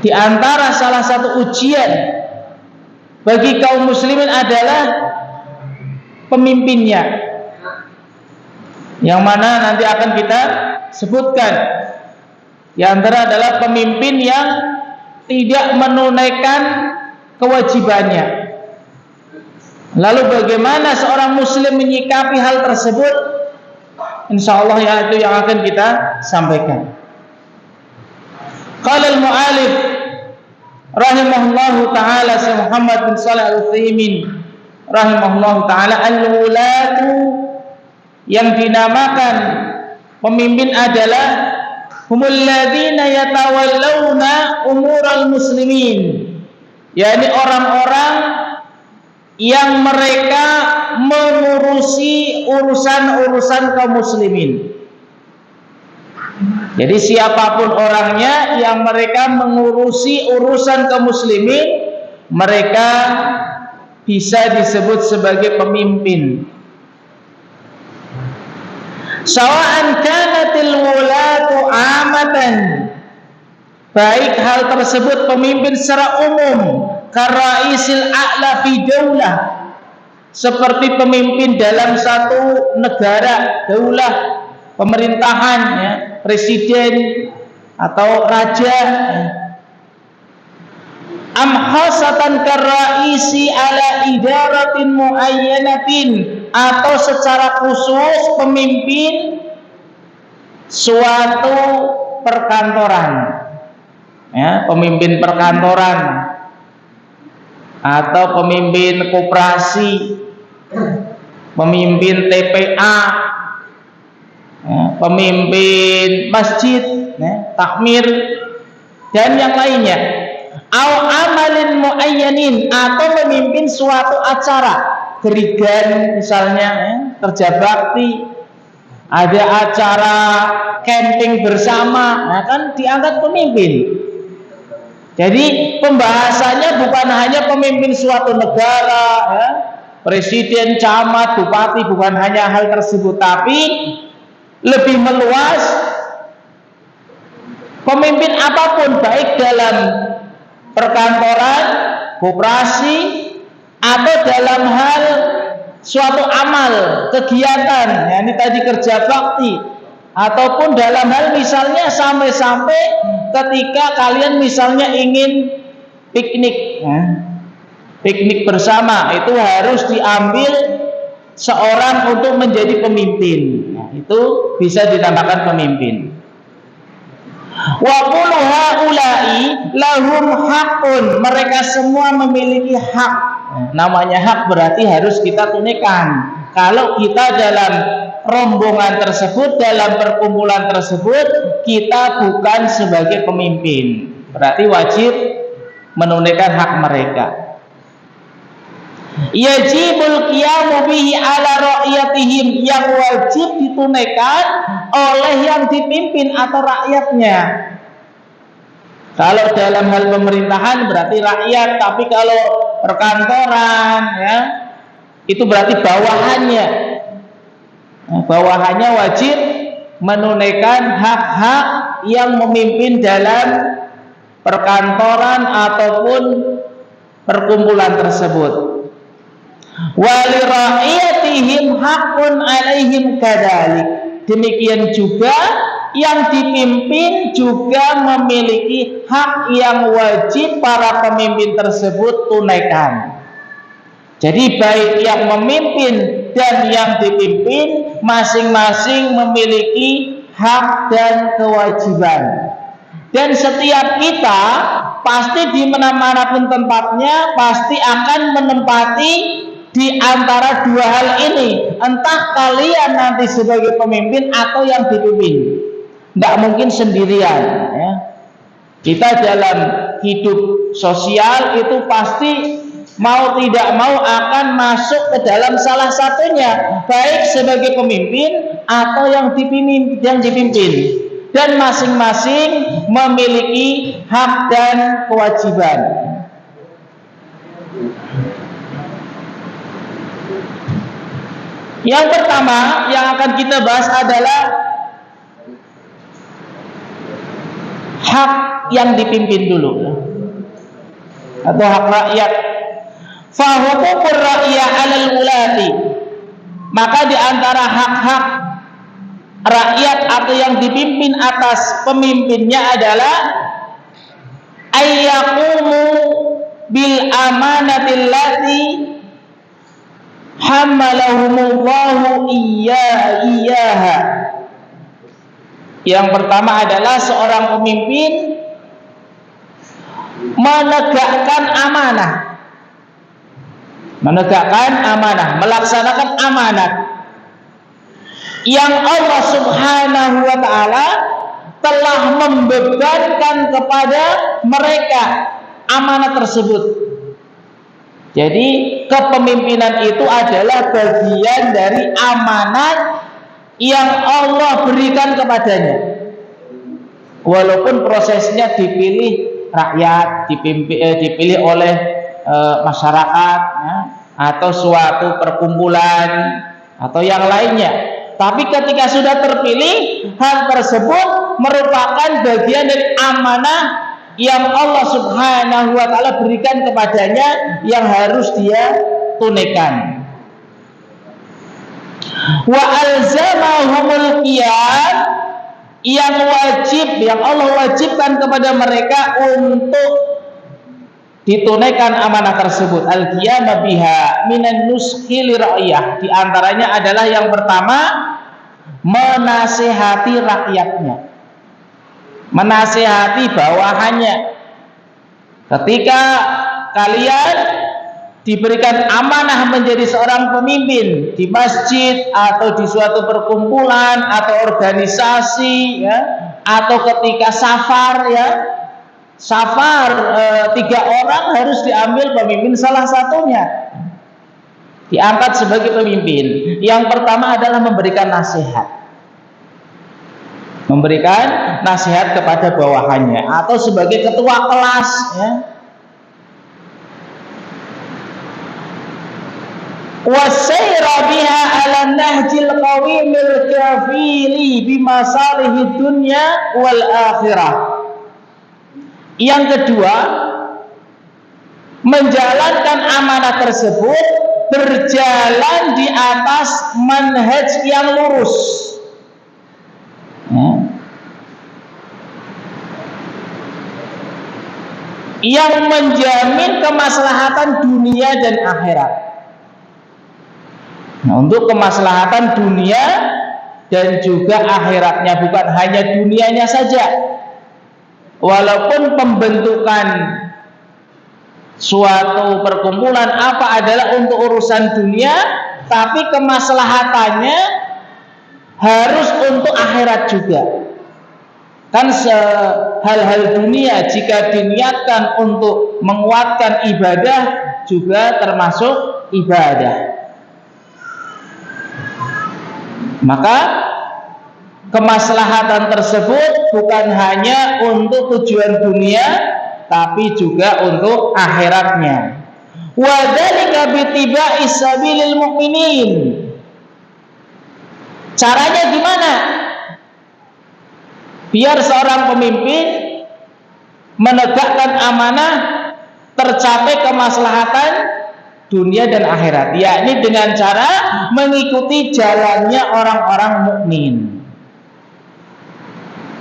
Di antara salah satu ujian bagi kaum muslimin adalah pemimpinnya, yang mana nanti akan kita sebutkan. Di antara adalah pemimpin yang tidak menunaikan kewajibannya. Lalu bagaimana seorang muslim menyikapi hal tersebut? Insyaallah ya, itu yang akan kita sampaikan. Qala al-mu'alif rahimahullahu ta'ala Syekh Muhammad bin Shalih Al-Utsaimin rahimahullahu ta'ala, al-wulatu yang dinamakan pemimpin adalah humul ladzina yatawallawna umural muslimin, yakni orang-orang yang mereka mengurusi urusan-urusan kaum muslimin. Jadi siapapun orangnya yang mereka mengurusi urusan kaum muslimin, mereka bisa disebut sebagai pemimpin. Sawa'an kanatil wulatu amatan, baik hal tersebut pemimpin secara umum, karaisil a'la fi daulah, seperti pemimpin dalam satu negara, daulah, pemerintahan, ya, presiden atau raja, ya. Am khasatan karaisi ala idaratin muayyanatin, atau secara khusus pemimpin suatu perkantoran, ya, pemimpin perkantoran atau pemimpin koperasi, pemimpin TPA, ya, pemimpin masjid, ya, takmir dan yang lainnya. Au amalin muayyanin, atau memimpin suatu acara, gerigan misalnya, ya, kerja bakti, ada acara camping bersama, nah kan diangkat pemimpin. Jadi pembahasannya bukan hanya pemimpin suatu negara, ya, presiden, camat, bupati, bukan hanya hal tersebut, tapi lebih meluas, pemimpin apapun, baik dalam perkantoran, koperasi, atau dalam hal suatu amal, kegiatan, ya, ini tadi kerja bakti, ataupun dalam hal misalnya sampai-sampai ketika kalian misalnya ingin piknik, ya, piknik bersama, itu harus diambil seorang untuk menjadi pemimpin, ya, itu bisa dinamakan pemimpin. Wa qulu haula'i lahum haqqun, mereka semua memiliki hak. Namanya hak berarti harus kita tunaikan. Kalau kita dalam rombongan tersebut, dalam perkumpulan tersebut, kita bukan sebagai pemimpin, berarti wajib menunaikan hak mereka. Yajibul qiyamu bihi ala ra'iyatihim, yang wajib ditunaikan oleh yang dipimpin atau rakyatnya. Kalau dalam hal pemerintahan berarti rakyat, tapi kalau perkantoran, ya, itu berarti bawahannya. Nah, bawahannya wajib menunaikan hak-hak yang memimpin dalam perkantoran ataupun perkumpulan tersebut. Wali ra'iyatihim haqqun alaihim kadzalik, demikian juga yang dipimpin juga memiliki hak yang wajib para pemimpin tersebut tunaikan. Jadi baik yang memimpin dan yang dipimpin masing-masing memiliki hak dan kewajiban. Dan setiap kita pasti di mana-manapun tempatnya pasti akan menempati di antara dua hal ini, entah kalian nanti sebagai pemimpin atau yang dipimpin. Tidak mungkin sendirian, ya. Kita dalam hidup sosial itu pasti mau tidak mau akan masuk ke dalam salah satunya, baik sebagai pemimpin atau yang dipimpin, dan masing-masing memiliki hak dan kewajiban. Yang pertama yang akan kita bahas adalah hak yang dipimpin dulu, atau hak rakyat. Fa huququr ra'iyah 'alal ulati, maka di antara hak-hak rakyat atau yang dipimpin atas pemimpinnya adalah ayyaqumu bil amanatil lati hamalahumullahu iyyaha. Yang pertama adalah seorang pemimpin menegakkan amanah, melaksanakan amanat yang Allah Subhanahu wa ta'ala telah membebankan kepada mereka amanat tersebut. Jadi kepemimpinan itu adalah bagian dari amanat yang Allah berikan kepadanya. Walaupun prosesnya dipilih rakyat, dipilih oleh masyarakat, ya, atau suatu perkumpulan atau yang lainnya, tapi ketika sudah terpilih, hal tersebut merupakan bagian dari amanah yang Allah Subhanahu wa ta'ala berikan kepadanya yang harus dia tunaikan. Wa alzamahumul qiyam, yang wajib, yang Allah wajibkan kepada mereka untuk ditunaikan amanah tersebut. Al-qiyam biha minan nushi li ra'iyah, di antaranya adalah yang pertama menasihati rakyatnya, menasihati bawahannya. Ketika kalian diberikan amanah menjadi seorang pemimpin di masjid atau di suatu perkumpulan atau organisasi, ya, atau ketika safar, ya, safar 3 orang harus diambil pemimpin salah satunya, diangkat sebagai pemimpin. Yang pertama adalah memberikan nasihat, memberikan nasihat kepada bawahannya atau sebagai ketua kelas, ya. Wasayra biha ala nahjil qawimil kafili bimasalihid dunya wal akhirah. Yang kedua, menjalankan amanah tersebut berjalan di atas manhaj yang lurus, ya, yang menjamin kemaslahatan dunia dan akhirat. Nah, untuk kemaslahatan dunia dan juga akhiratnya, bukan hanya dunianya saja. Walaupun pembentukan suatu perkumpulan apa adalah untuk urusan dunia, tapi kemaslahatannya harus untuk akhirat juga. Kan hal-hal dunia jika diniatkan untuk menguatkan ibadah juga termasuk ibadah. Maka kemaslahatan tersebut bukan hanya untuk tujuan dunia, tapi juga untuk akhiratnya. Wa dzalika bittiba'i sabilil mu'minin. Caranya gimana? Biar seorang pemimpin menegakkan amanah, tercapai kemaslahatan dunia dan akhirat, yakni dengan cara mengikuti jalannya orang-orang mukmin,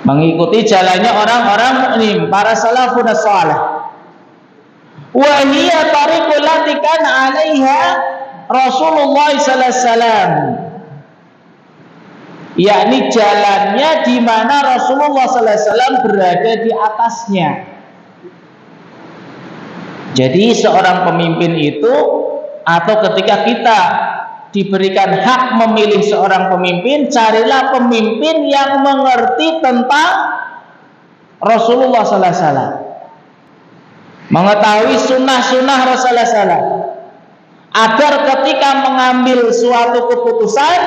mengikuti jalannya orang-orang mukmin, para salafun salih. Wa hiya tariqul lati kana 'alaiha Rasulullah sallallahu alaihi wasallam, yakni jalannya di mana Rasulullah sallallahu alaihi wasallam berada di atasnya. Jadi seorang pemimpin itu, atau ketika kita diberikan hak memilih seorang pemimpin, carilah pemimpin yang mengerti tentang Rasulullah sallallahu alaihi wasallam, mengetahui sunnah-sunnah Rasulullah sallallahu alaihi wasallam, agar ketika mengambil suatu keputusan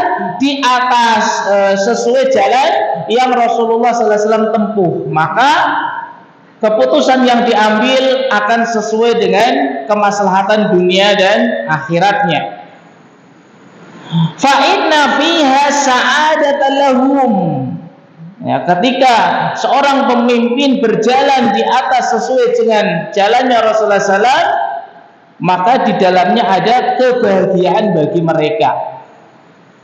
di atas sesuai jalan yang Rasulullah sallallahu alaihi wasallam tempuh, maka keputusan yang diambil akan sesuai dengan kemaslahatan dunia dan akhiratnya. Fa inna fiha sa'adatan lahum. Ya, ketika seorang pemimpin berjalan di atas sesuai dengan jalannya Rasulullah SAW, maka di dalamnya ada kebahagiaan bagi mereka,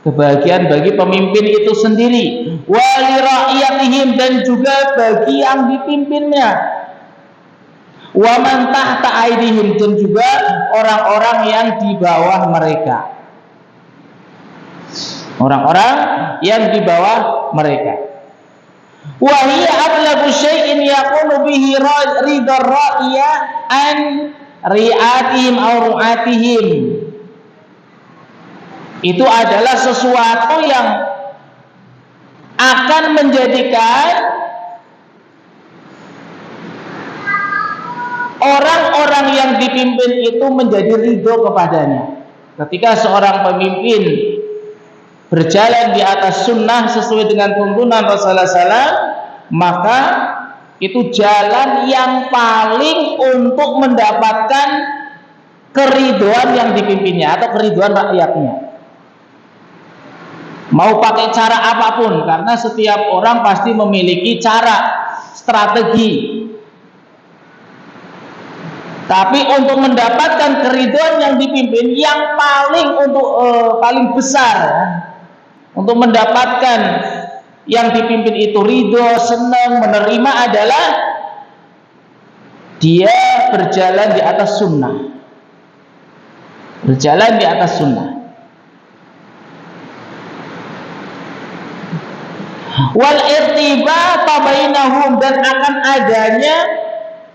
kebahagiaan bagi pemimpin itu sendiri, wali rakyatihim, dan juga bagi yang dipimpinnya, wa man tahta aidihim, dan juga orang-orang yang di bawah mereka, orang-orang yang di bawah mereka. Wa hiya ablagu syai'in yakunu bihi ridar ra'iya an ri'atihim aw ru'atihim. Itu adalah sesuatu yang akan menjadikan orang-orang yang dipimpin itu menjadi ridho kepadanya. Ketika seorang pemimpin berjalan di atas sunnah sesuai dengan tuntunan Rasulullah SAW, maka itu jalan yang paling untuk mendapatkan keridhoan yang dipimpinnya atau keridhoan rakyatnya. Mau pakai cara apapun, karena setiap orang pasti memiliki cara, strategi. Tapi untuk mendapatkan keridhaan yang dipimpin, yang paling besar, untuk mendapatkan yang dipimpin itu ridho, senang, menerima adalah dia berjalan di atas sunnah. Berjalan di atas sunnah. Wal irtibata bainahum, dan akan adanya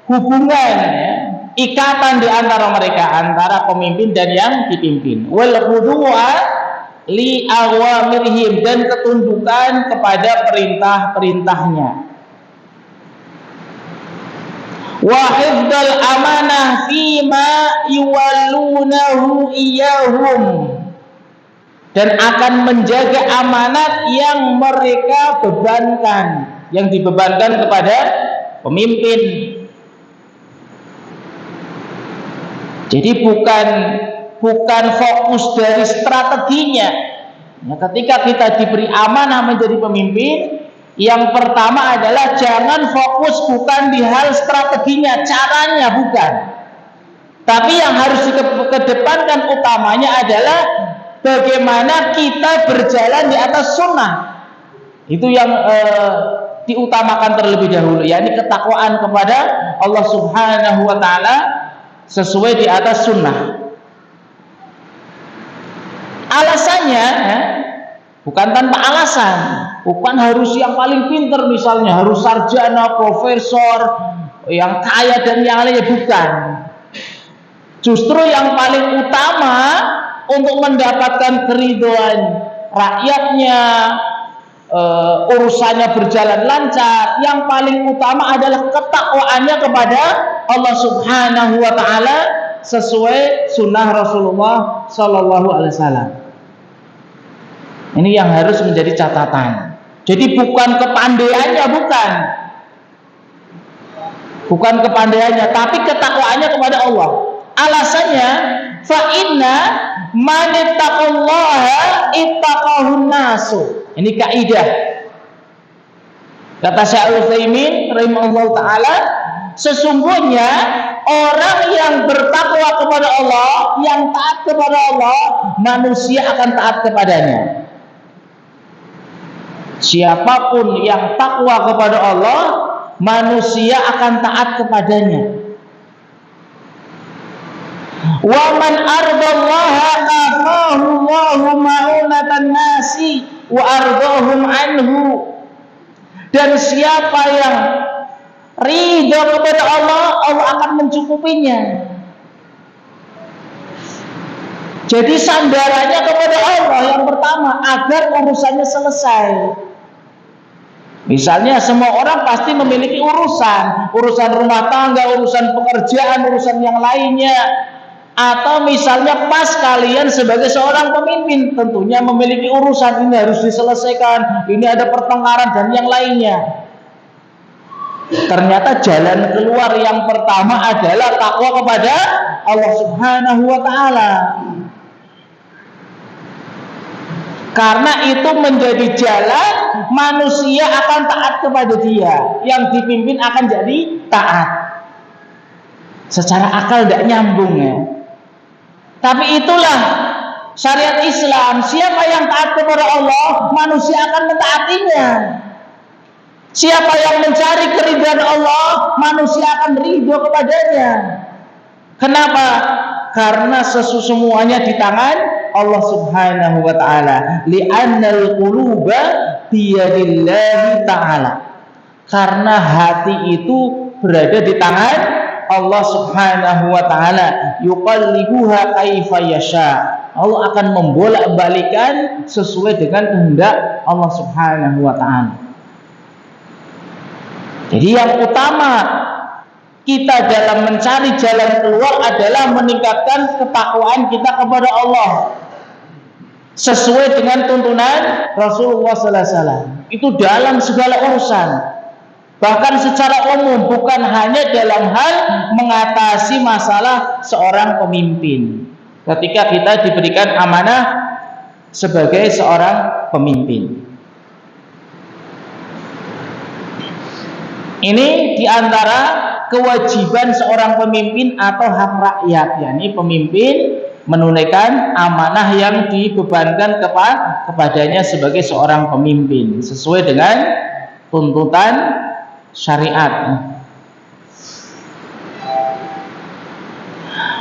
hubungan, ya, ikatan di antara mereka, antara pemimpin dan yang dipimpin. Wal khudu'a li awamirihim, dan ketundukan kepada perintah-perintahnya. Wa hifdzal amanah fima yuwallunahu iyahum, dan akan menjaga amanat yang mereka bebankan, yang dibebankan kepada pemimpin. Jadi bukan fokus dari strateginya. Nah, ketika kita diberi amanah menjadi pemimpin, yang pertama adalah jangan fokus bukan di hal strateginya, caranya bukan. Tapi yang harus dikedepankan utamanya adalah bagaimana kita berjalan di atas sunnah. Itu yang diutamakan terlebih dahulu, yakni ketakwaan kepada Allah Subhanahu wa taala sesuai di atas sunnah. Alasannya bukan tanpa alasan, bukan harus yang paling pintar, misalnya harus sarjana, profesor, yang kaya dan yang lainnya, bukan. Justru yang paling utama untuk mendapatkan keridhaan rakyatnya, urusannya berjalan lancar, yang paling utama adalah ketakwaannya kepada Allah Subhanahu wa taala sesuai sunnah Rasulullah Sallallahu Alaihi Wasallam. Ini yang harus menjadi catatan. Jadi bukan kepandaiannya, bukan kepandaiannya, tapi ketakwaannya kepada Allah. Alasannya, fa inna man ittaqallaha ittaqahun nasu. Ini kaidah. Kata Syekh Utsaimin rahimahullah taala, sesungguhnya orang yang bertakwa kepada Allah, yang taat kepada Allah, manusia akan taat kepadanya. Siapapun yang takwa kepada Allah, manusia akan taat kepadanya. Wa man ardallaha afahu Allahu ma'unatan nasi wa ardahum anhu. Dan siapa yang ridho kepada Allah, Allah akan mencukupinya. Jadi sandarannya kepada Allah yang pertama agar urusannya selesai. Misalnya semua orang pasti memiliki urusan rumah tangga, urusan pekerjaan, urusan yang lainnya. Atau misalnya pas kalian sebagai seorang pemimpin tentunya memiliki urusan, ini harus diselesaikan, ini ada pertengkaran dan yang lainnya. Ternyata jalan keluar yang pertama adalah takwa kepada Allah Subhanahu wa taala. Karena itu menjadi jalan manusia akan taat kepada dia, yang dipimpin akan jadi taat. Secara akal tidak nyambung, ya. Tapi itulah syariat Islam. Siapa yang taat kepada Allah, manusia akan mentaatinya. Siapa yang mencari keridhaan Allah, manusia akan ridho kepadanya. Kenapa? Karena semuanya di tangan Allah Subhanahu wa taala. Li'annal quluba biyadillahi ta'ala. Karena hati itu berada di tangan Allah Subhanahu wa taala. Yuqallibuha kaifa yasha. Allah akan membolak-balikan sesuai dengan kehendak Allah Subhanahu wa taala. Jadi yang utama kita dalam mencari jalan keluar adalah meningkatkan ketakwaan kita kepada Allah sesuai dengan tuntunan Rasulullah sallallahu alaihi wasallam. Itu dalam segala urusan. Bahkan secara umum, bukan hanya dalam hal mengatasi masalah seorang pemimpin. Ketika kita diberikan amanah sebagai seorang pemimpin. Ini diantara kewajiban seorang pemimpin atau hak rakyat, yakni pemimpin menunaikan amanah yang dibebankan kepadanya sebagai seorang pemimpin sesuai dengan tuntutan syariat.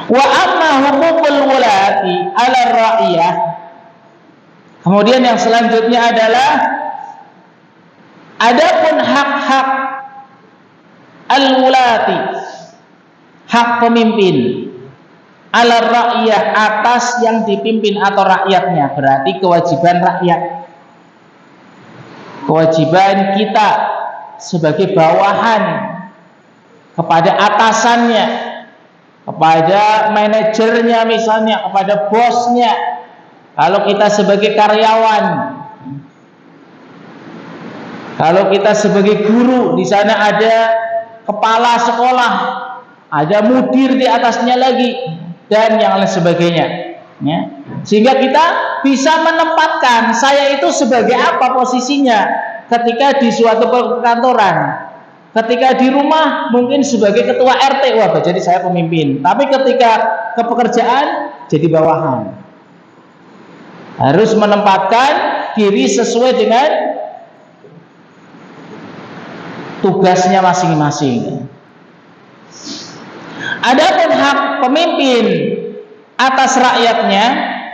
Wa amma huququl wulati 'ala ra'iyah. Kemudian yang selanjutnya adalah adapun hak-hak al-wulati, hak pemimpin, 'ala ra'iyah, atas yang dipimpin atau rakyatnya, berarti kewajiban rakyat. Kewajiban kita sebagai bawahan kepada atasannya, kepada manajernya misalnya, kepada bosnya. Kalau kita sebagai karyawan, kalau kita sebagai guru, di sana ada kepala sekolah, ada mudir di atasnya lagi, dan yang lain sebagainya. Ya. Sehingga kita bisa menempatkan saya itu sebagai apa posisinya ketika di suatu perkantoran. Ketika di rumah mungkin sebagai ketua RT, wah jadi saya pemimpin. Tapi ketika ke pekerjaan jadi bawahan. Harus menempatkan diri sesuai dengan tugasnya masing-masing. Adapun hak pemimpin atas rakyatnya,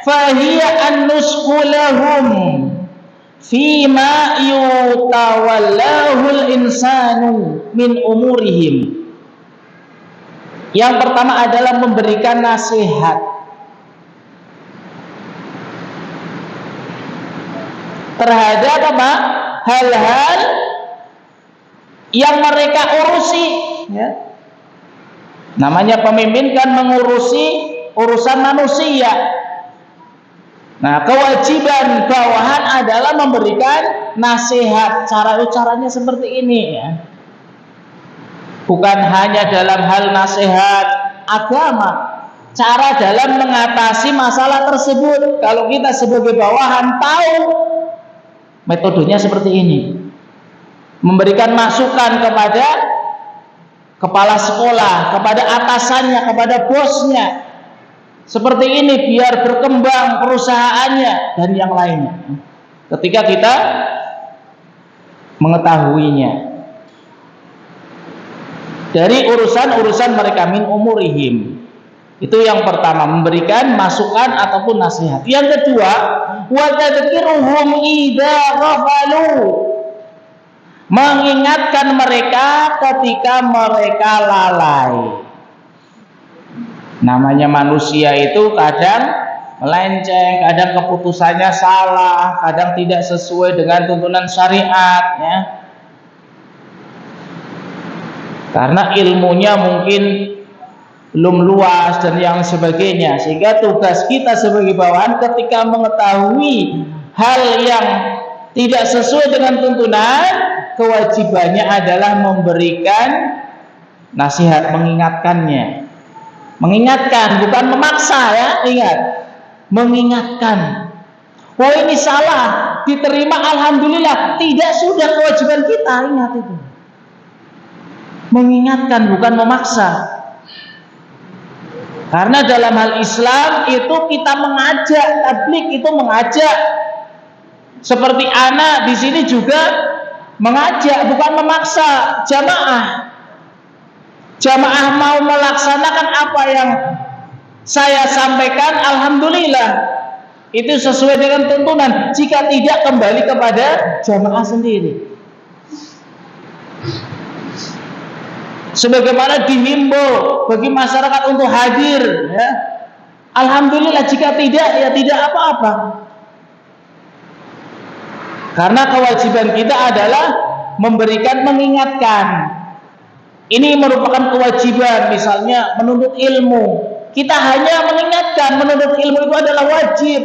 fahiya an-nusku lahum fima yutawallahul insanu min umurihim. Yang pertama adalah memberikan nasihat terhadap apa? Hal-hal yang mereka urusi, ya. Namanya pemimpin kan mengurusi urusan manusia. Nah, kewajiban bawahan adalah memberikan nasihat. Caranya seperti ini, ya. Bukan hanya dalam hal nasihat agama, cara dalam mengatasi masalah tersebut. Kalau kita sebagai bawahan tahu metodenya seperti ini, memberikan masukan kepada kepala sekolah, kepada atasannya, kepada bosnya, seperti ini biar berkembang perusahaannya dan yang lainnya. Ketika kita mengetahuinya dari urusan-urusan mereka min umurihim, itu yang pertama, memberikan masukan ataupun nasihat. Yang kedua, wa tadhkiruhum idza ghafalu, mengingatkan mereka ketika mereka lalai. Namanya manusia itu kadang melenceng, kadang keputusannya salah, kadang tidak sesuai dengan tuntunan syariat, ya. Karena ilmunya mungkin belum luas dan yang sebagainya, sehingga tugas kita sebagai bawahan ketika mengetahui hal yang tidak sesuai dengan tuntunan, kewajibannya adalah memberikan nasihat, mengingatkan, bukan memaksa, ya. Ingat, mengingatkan. Oh, ini salah, diterima alhamdulillah, tidak, sudah kewajiban kita. Ingat itu, mengingatkan, bukan memaksa. Karena dalam hal Islam itu kita mengajak, tabligh itu mengajak. Seperti anak di sini juga mengajak, bukan memaksa. Jamaah mau melaksanakan apa yang saya sampaikan, alhamdulillah, itu sesuai dengan tuntunan. Jika tidak, kembali kepada jamaah sendiri. Sebagaimana dihimbau bagi masyarakat untuk hadir, ya. Alhamdulillah, jika tidak, ya tidak apa-apa. Karena kewajiban kita adalah mengingatkan. Ini merupakan kewajiban, misalnya menuntut ilmu. Kita hanya mengingatkan, menuntut ilmu itu adalah wajib.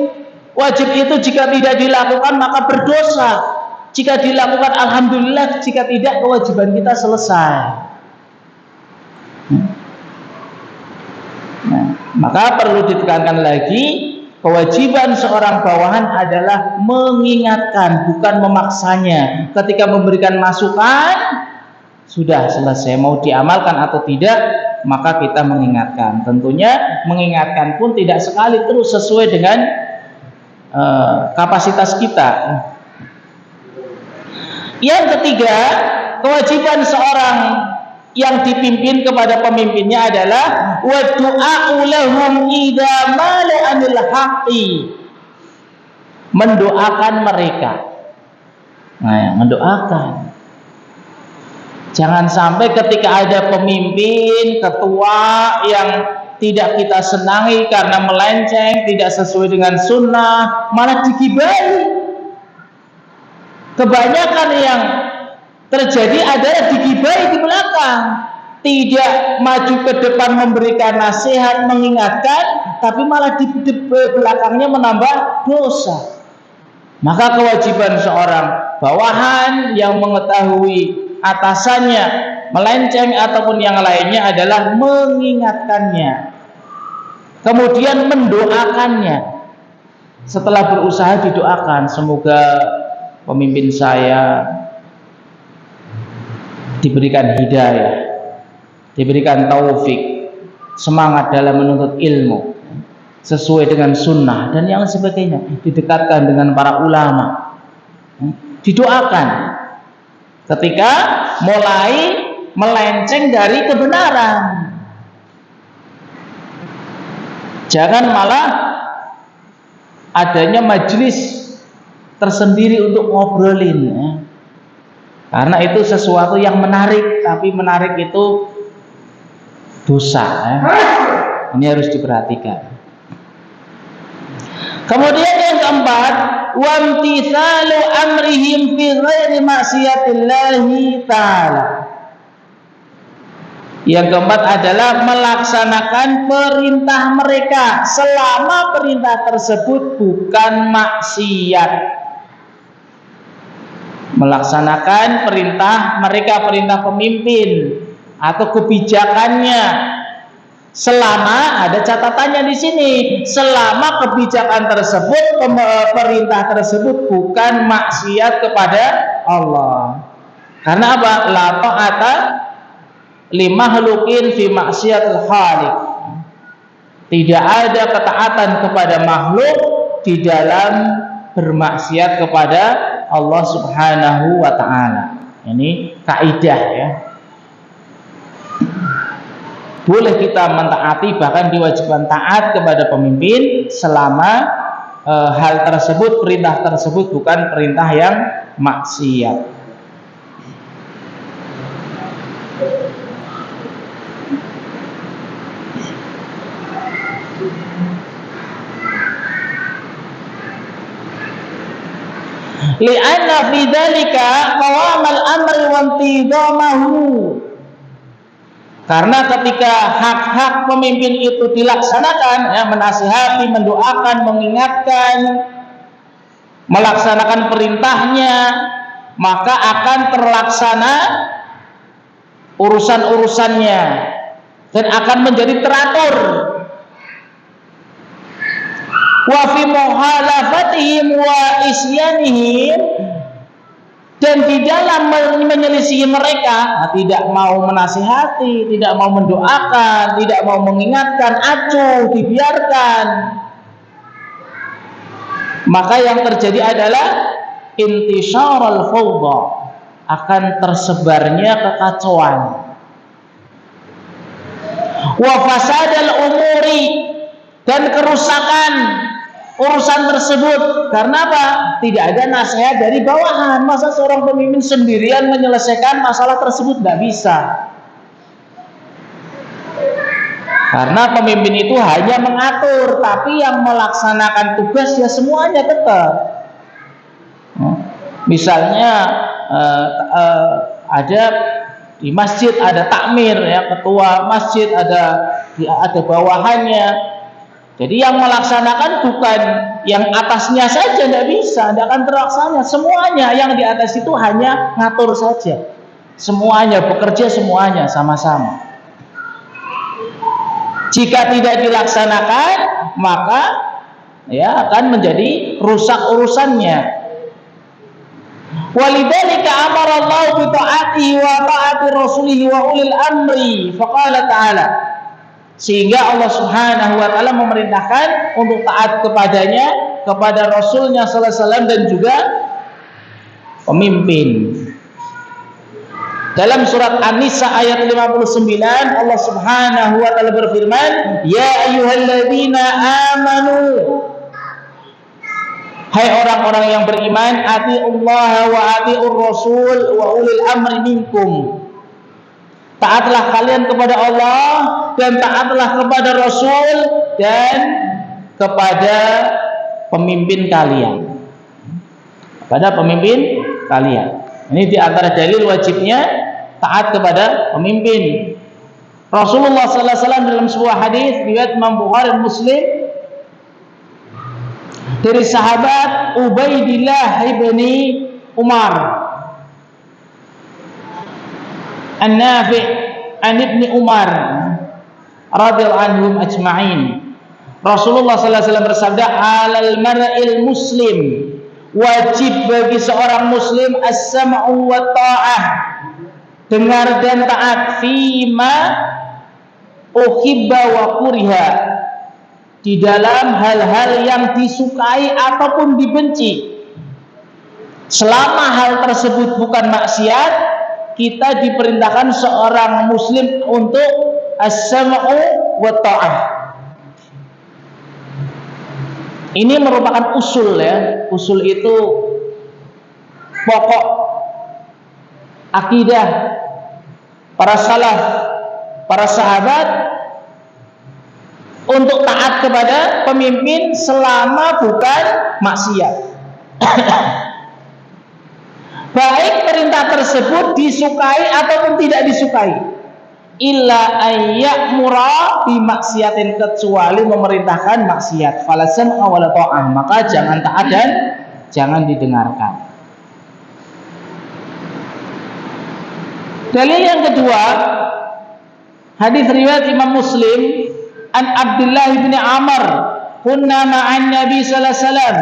Wajib itu jika tidak dilakukan maka berdosa. Jika dilakukan alhamdulillah, jika tidak kewajiban kita selesai. Nah, maka perlu ditekankan lagi, kewajiban seorang bawahan adalah mengingatkan, bukan memaksanya. Ketika memberikan masukan, sudah selesai, mau diamalkan atau tidak maka kita mengingatkan. Tentunya mengingatkan pun tidak sekali terus sesuai dengan kapasitas kita. Yang ketiga, kewajiban seorang yang dipimpin kepada pemimpinnya adalah wa du'a'u lahum idza malu anil haqqi, mendoakan mereka. Nah, mendoakan. Jangan sampai ketika ada pemimpin, ketua yang tidak kita senangi karena melenceng, tidak sesuai dengan sunnah, malah digibahi. Kebanyakan yang terjadi adalah digibahi di belakang, tidak maju ke depan memberikan nasihat, mengingatkan, tapi malah di belakangnya menambah dosa. Maka kewajiban seorang bawahan yang mengetahui atasannya melenceng ataupun yang lainnya adalah mengingatkannya, kemudian mendoakannya. Setelah berusaha didoakan, semoga pemimpin saya diberikan hidayah, diberikan taufik, semangat dalam menuntut ilmu sesuai dengan sunnah dan yang sebagainya, didekatkan dengan para ulama, didoakan ketika mulai melenceng dari kebenaran. Jangan malah adanya majelis tersendiri untuk ngobrolin, ya. Karena itu sesuatu yang menarik, tapi menarik itu dosa, ya. Ini harus diperhatikan. Kemudian yang keempat, wamtithalu amrihim fi ghairi maksiyatillahi ta'ala. Yang keempat adalah melaksanakan perintah mereka selama perintah tersebut bukan maksiat. Melaksanakan perintah mereka, perintah pemimpin atau kebijakannya, selama ada catatannya di sini, selama kebijakan tersebut, perintah tersebut bukan maksiat kepada Allah. Karena apa? La ta'ata li makhluqin fi maksiatil khaliq. Tidak ada ketaatan kepada makhluk di dalam bermaksiat kepada Allah Subhanahu wa ta'ala. Ini kaidah, ya. Boleh kita mentaati, bahkan diwajibkan taat kepada pemimpin selama hal tersebut, perintah tersebut bukan perintah yang maksiat. Li'anna fi dzalika qawamal amri wa intidamahu. Karena ketika hak-hak pemimpin itu dilaksanakan, ya, menasihati, mendoakan, mengingatkan, melaksanakan perintahnya, maka akan terlaksana urusan-urusannya dan akan menjadi teratur. Wa fi muhalafatihim wa isyanihim, dan di dalam menyelisihi mereka, tidak mau menasihati, tidak mau mendoakan, tidak mau mengingatkan, acuh, dibiarkan, maka yang terjadi adalah intisyarul fawda, akan tersebarnya kekacauan, wa fasadal umuri, dan kerusakan urusan tersebut. Karena apa? Tidak ada nasihat dari bawahan. Masa seorang pemimpin sendirian menyelesaikan masalah tersebut? Tidak bisa. Karena pemimpin itu hanya mengatur, tapi yang melaksanakan tugas ya semuanya tetap. Misalnya ada di masjid ada takmir, ya, ketua masjid ada bawahannya. Jadi yang melaksanakan bukan yang atasnya saja, tidak bisa, tidak akan terlaksana. Semuanya yang di atas itu hanya ngatur saja. Semuanya bekerja, semuanya sama-sama. Jika tidak dilaksanakan, maka ya akan menjadi rusak urusannya. Walidzalika amara Allah bi ta'atihi wa ta'ati rasulih wa ulil amri. Faqala ta'ala. Sehingga Allah Subhanahu wa taala memerintahkan untuk taat kepadanya, kepada Rasulnya sallallahu alaihi wasallam dan juga pemimpin. Dalam surat An-Nisa ayat 59 Allah Subhanahu wa taala berfirman, "Ya ayyuhalladzina amanu." Hai orang-orang yang beriman, atiullaha wa atiur rasul wa ulil amri minkum. Taatlah kalian kepada Allah dan taatlah kepada Rasul dan kepada pemimpin kalian. Kepada pemimpin kalian. Ini di antara dalil wajibnya taat kepada pemimpin. Rasulullah sallallahu alaihi wasallam dalam sebuah hadis riwayat Imam Bukhari dan Muslim dari sahabat Ubaidillah ibni Umar An-Nafi' an ibni Umar radhiyallahu anhum ajma'in. Rasulullah sallallahu alaihi wasallam bersabda, "Alal mar'il muslim." Wajib bagi seorang muslim as-sam'u wa ta'ah, dengar dan taat, fima uhibba wa kuriha, di dalam hal-hal yang disukai ataupun dibenci. Selama hal tersebut bukan maksiat, kita diperintahkan seorang muslim untuk as-sam'u wa ta'ah. Ini merupakan usul ya. Usul itu pokok akidah para salaf, para sahabat untuk taat kepada pemimpin selama bukan maksiat. Baik perintah tersebut disukai ataupun tidak disukai. Illa ayya'mura bi maksiatin, kecuali memerintahkan maksiat. Falasam awala ta'ah, maka jangan taat dan jangan didengarkan. Dalil yang kedua, hadis riwayat Imam Muslim an Abdullah bin Amr, kunna ma'an Nabi sallallahu alaihi wasallam,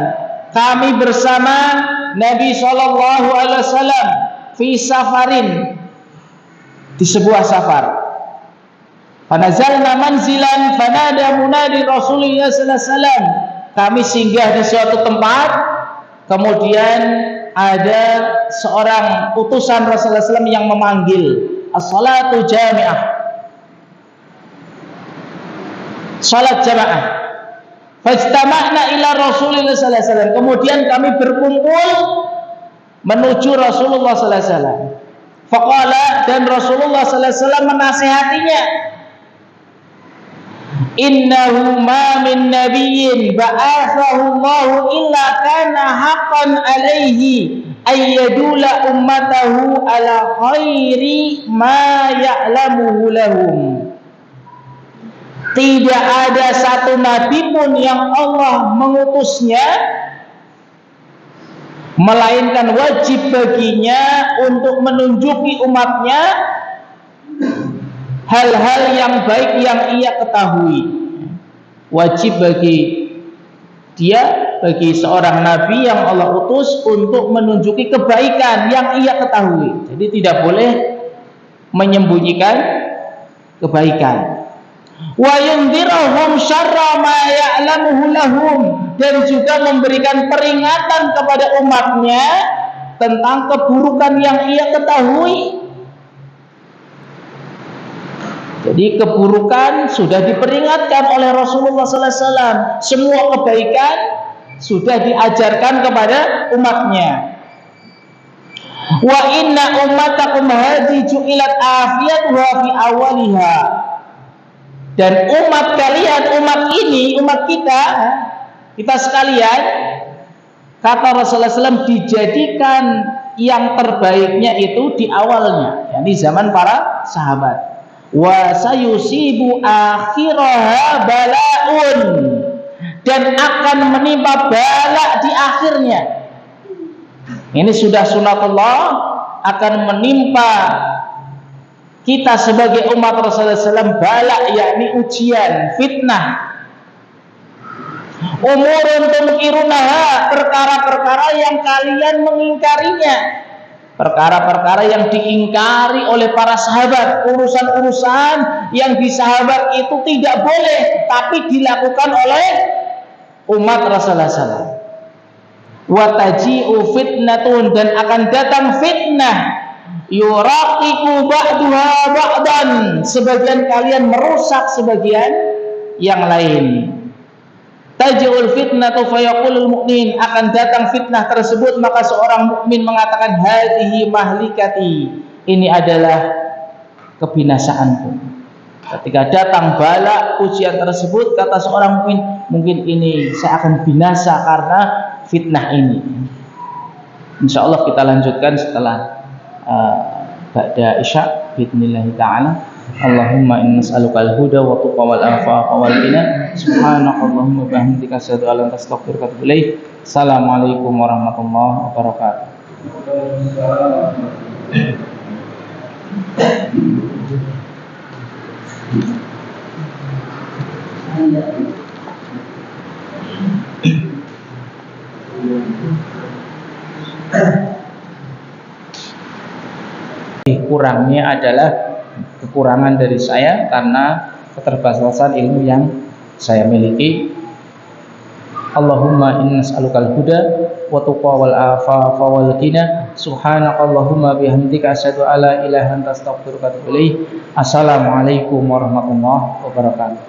kami bersama Nabi sallallahu alaihi wasallam fi safarin, di sebuah safar. Fanazalna manzilan fanada munadi Rasulullah sallallahu alaihi wasallam. Kami singgah di suatu tempat, kemudian ada seorang utusan Rasulullah SAW yang memanggil, as-salatu jami'ah, salat jamaah. Fajtama'na ila Rasulullah sallallahu alaihi wasallam. Kemudian kami berkumpul menuju Rasulullah sallallahu alaihi wasallam. Faqala, dan Rasulullah sallallahu alaihi wasallam menasihatinya, innahu ma min nabiyyin ba'athahu Allah illa kana haqqan alaihi ayyadula ummatahu ala khairi ma ya'lamuhu lahum. Tidak ada satu nabi pun yang Allah mengutusnya melainkan wajib baginya untuk menunjuki umatnya hal-hal yang baik yang ia ketahui. Wajib bagi dia, bagi seorang nabi yang Allah utus untuk menunjuki kebaikan yang ia ketahui. Jadi tidak boleh menyembunyikan kebaikan. Wa yundhirahum syarra ma ya'lamuhu lahum, dan juga memberikan peringatan kepada umatnya tentang keburukan yang ia ketahui. Jadi keburukan sudah diperingatkan oleh Rasulullah sallallahu alaihi wasallam. Semua kebaikan sudah diajarkan kepada umatnya. Wa inna ummatakum hadhihi ju'ilat afiyatuha fi awwaliha. Dan umat kalian, umat ini, umat kita sekalian, kata Rasulullah SAW, dijadikan yang terbaiknya itu di awalnya, di zaman para sahabat. Wa sayusibu akhiraha bala'un, dan akan menimpa bala di akhirnya. Ini sudah sunatullah, akan menimpa kita sebagai umat Rasulullah SAW bala, yakni ujian, fitnah. Umurun tunkirunaha, perkara-perkara yang kalian mengingkarinya, perkara-perkara yang diingkari oleh para sahabat, urusan-urusan yang di sahabat itu tidak boleh tapi dilakukan oleh umat Rasulullah SAW. Wa taji'u fitnatun, dan akan datang fitnah, yuraqiqu ba'duha ba'dan, sebagian kalian merusak sebagian yang lain. Taji'ul fitnatu fayaqulul mu'min, akan datang fitnah tersebut maka seorang mukmin mengatakan hadhihi mahlikati, ini adalah kebinasaanku. Ketika datang bala ujian tersebut, kata seorang mukmin, mungkin ini saya akan binasa karena fitnah ini. Insyaallah kita lanjutkan setelah ba'da isya biidznillah taala. Allahumma inna nas'aluka al-huda wa tuqa wal afafa wal ghina. Subhanakallahumma wa bihamdika asyhadu an la ilaha illa anta astaghfiruka wa atubu ilaik. Assalamualaikum warahmatullahi wabarakatuh. Kurangnya adalah kekurangan dari saya karena keterbatasan ilmu yang saya miliki. Allahumma inna nas'alukal huda wa tuqa wal afafa wal ghina. Subhanakallahumma bihamdika asyhadu an la ilaha illa anta astaghfiruka wa atubu ilaik. Assalamualaikum warahmatullahi wabarakatuh.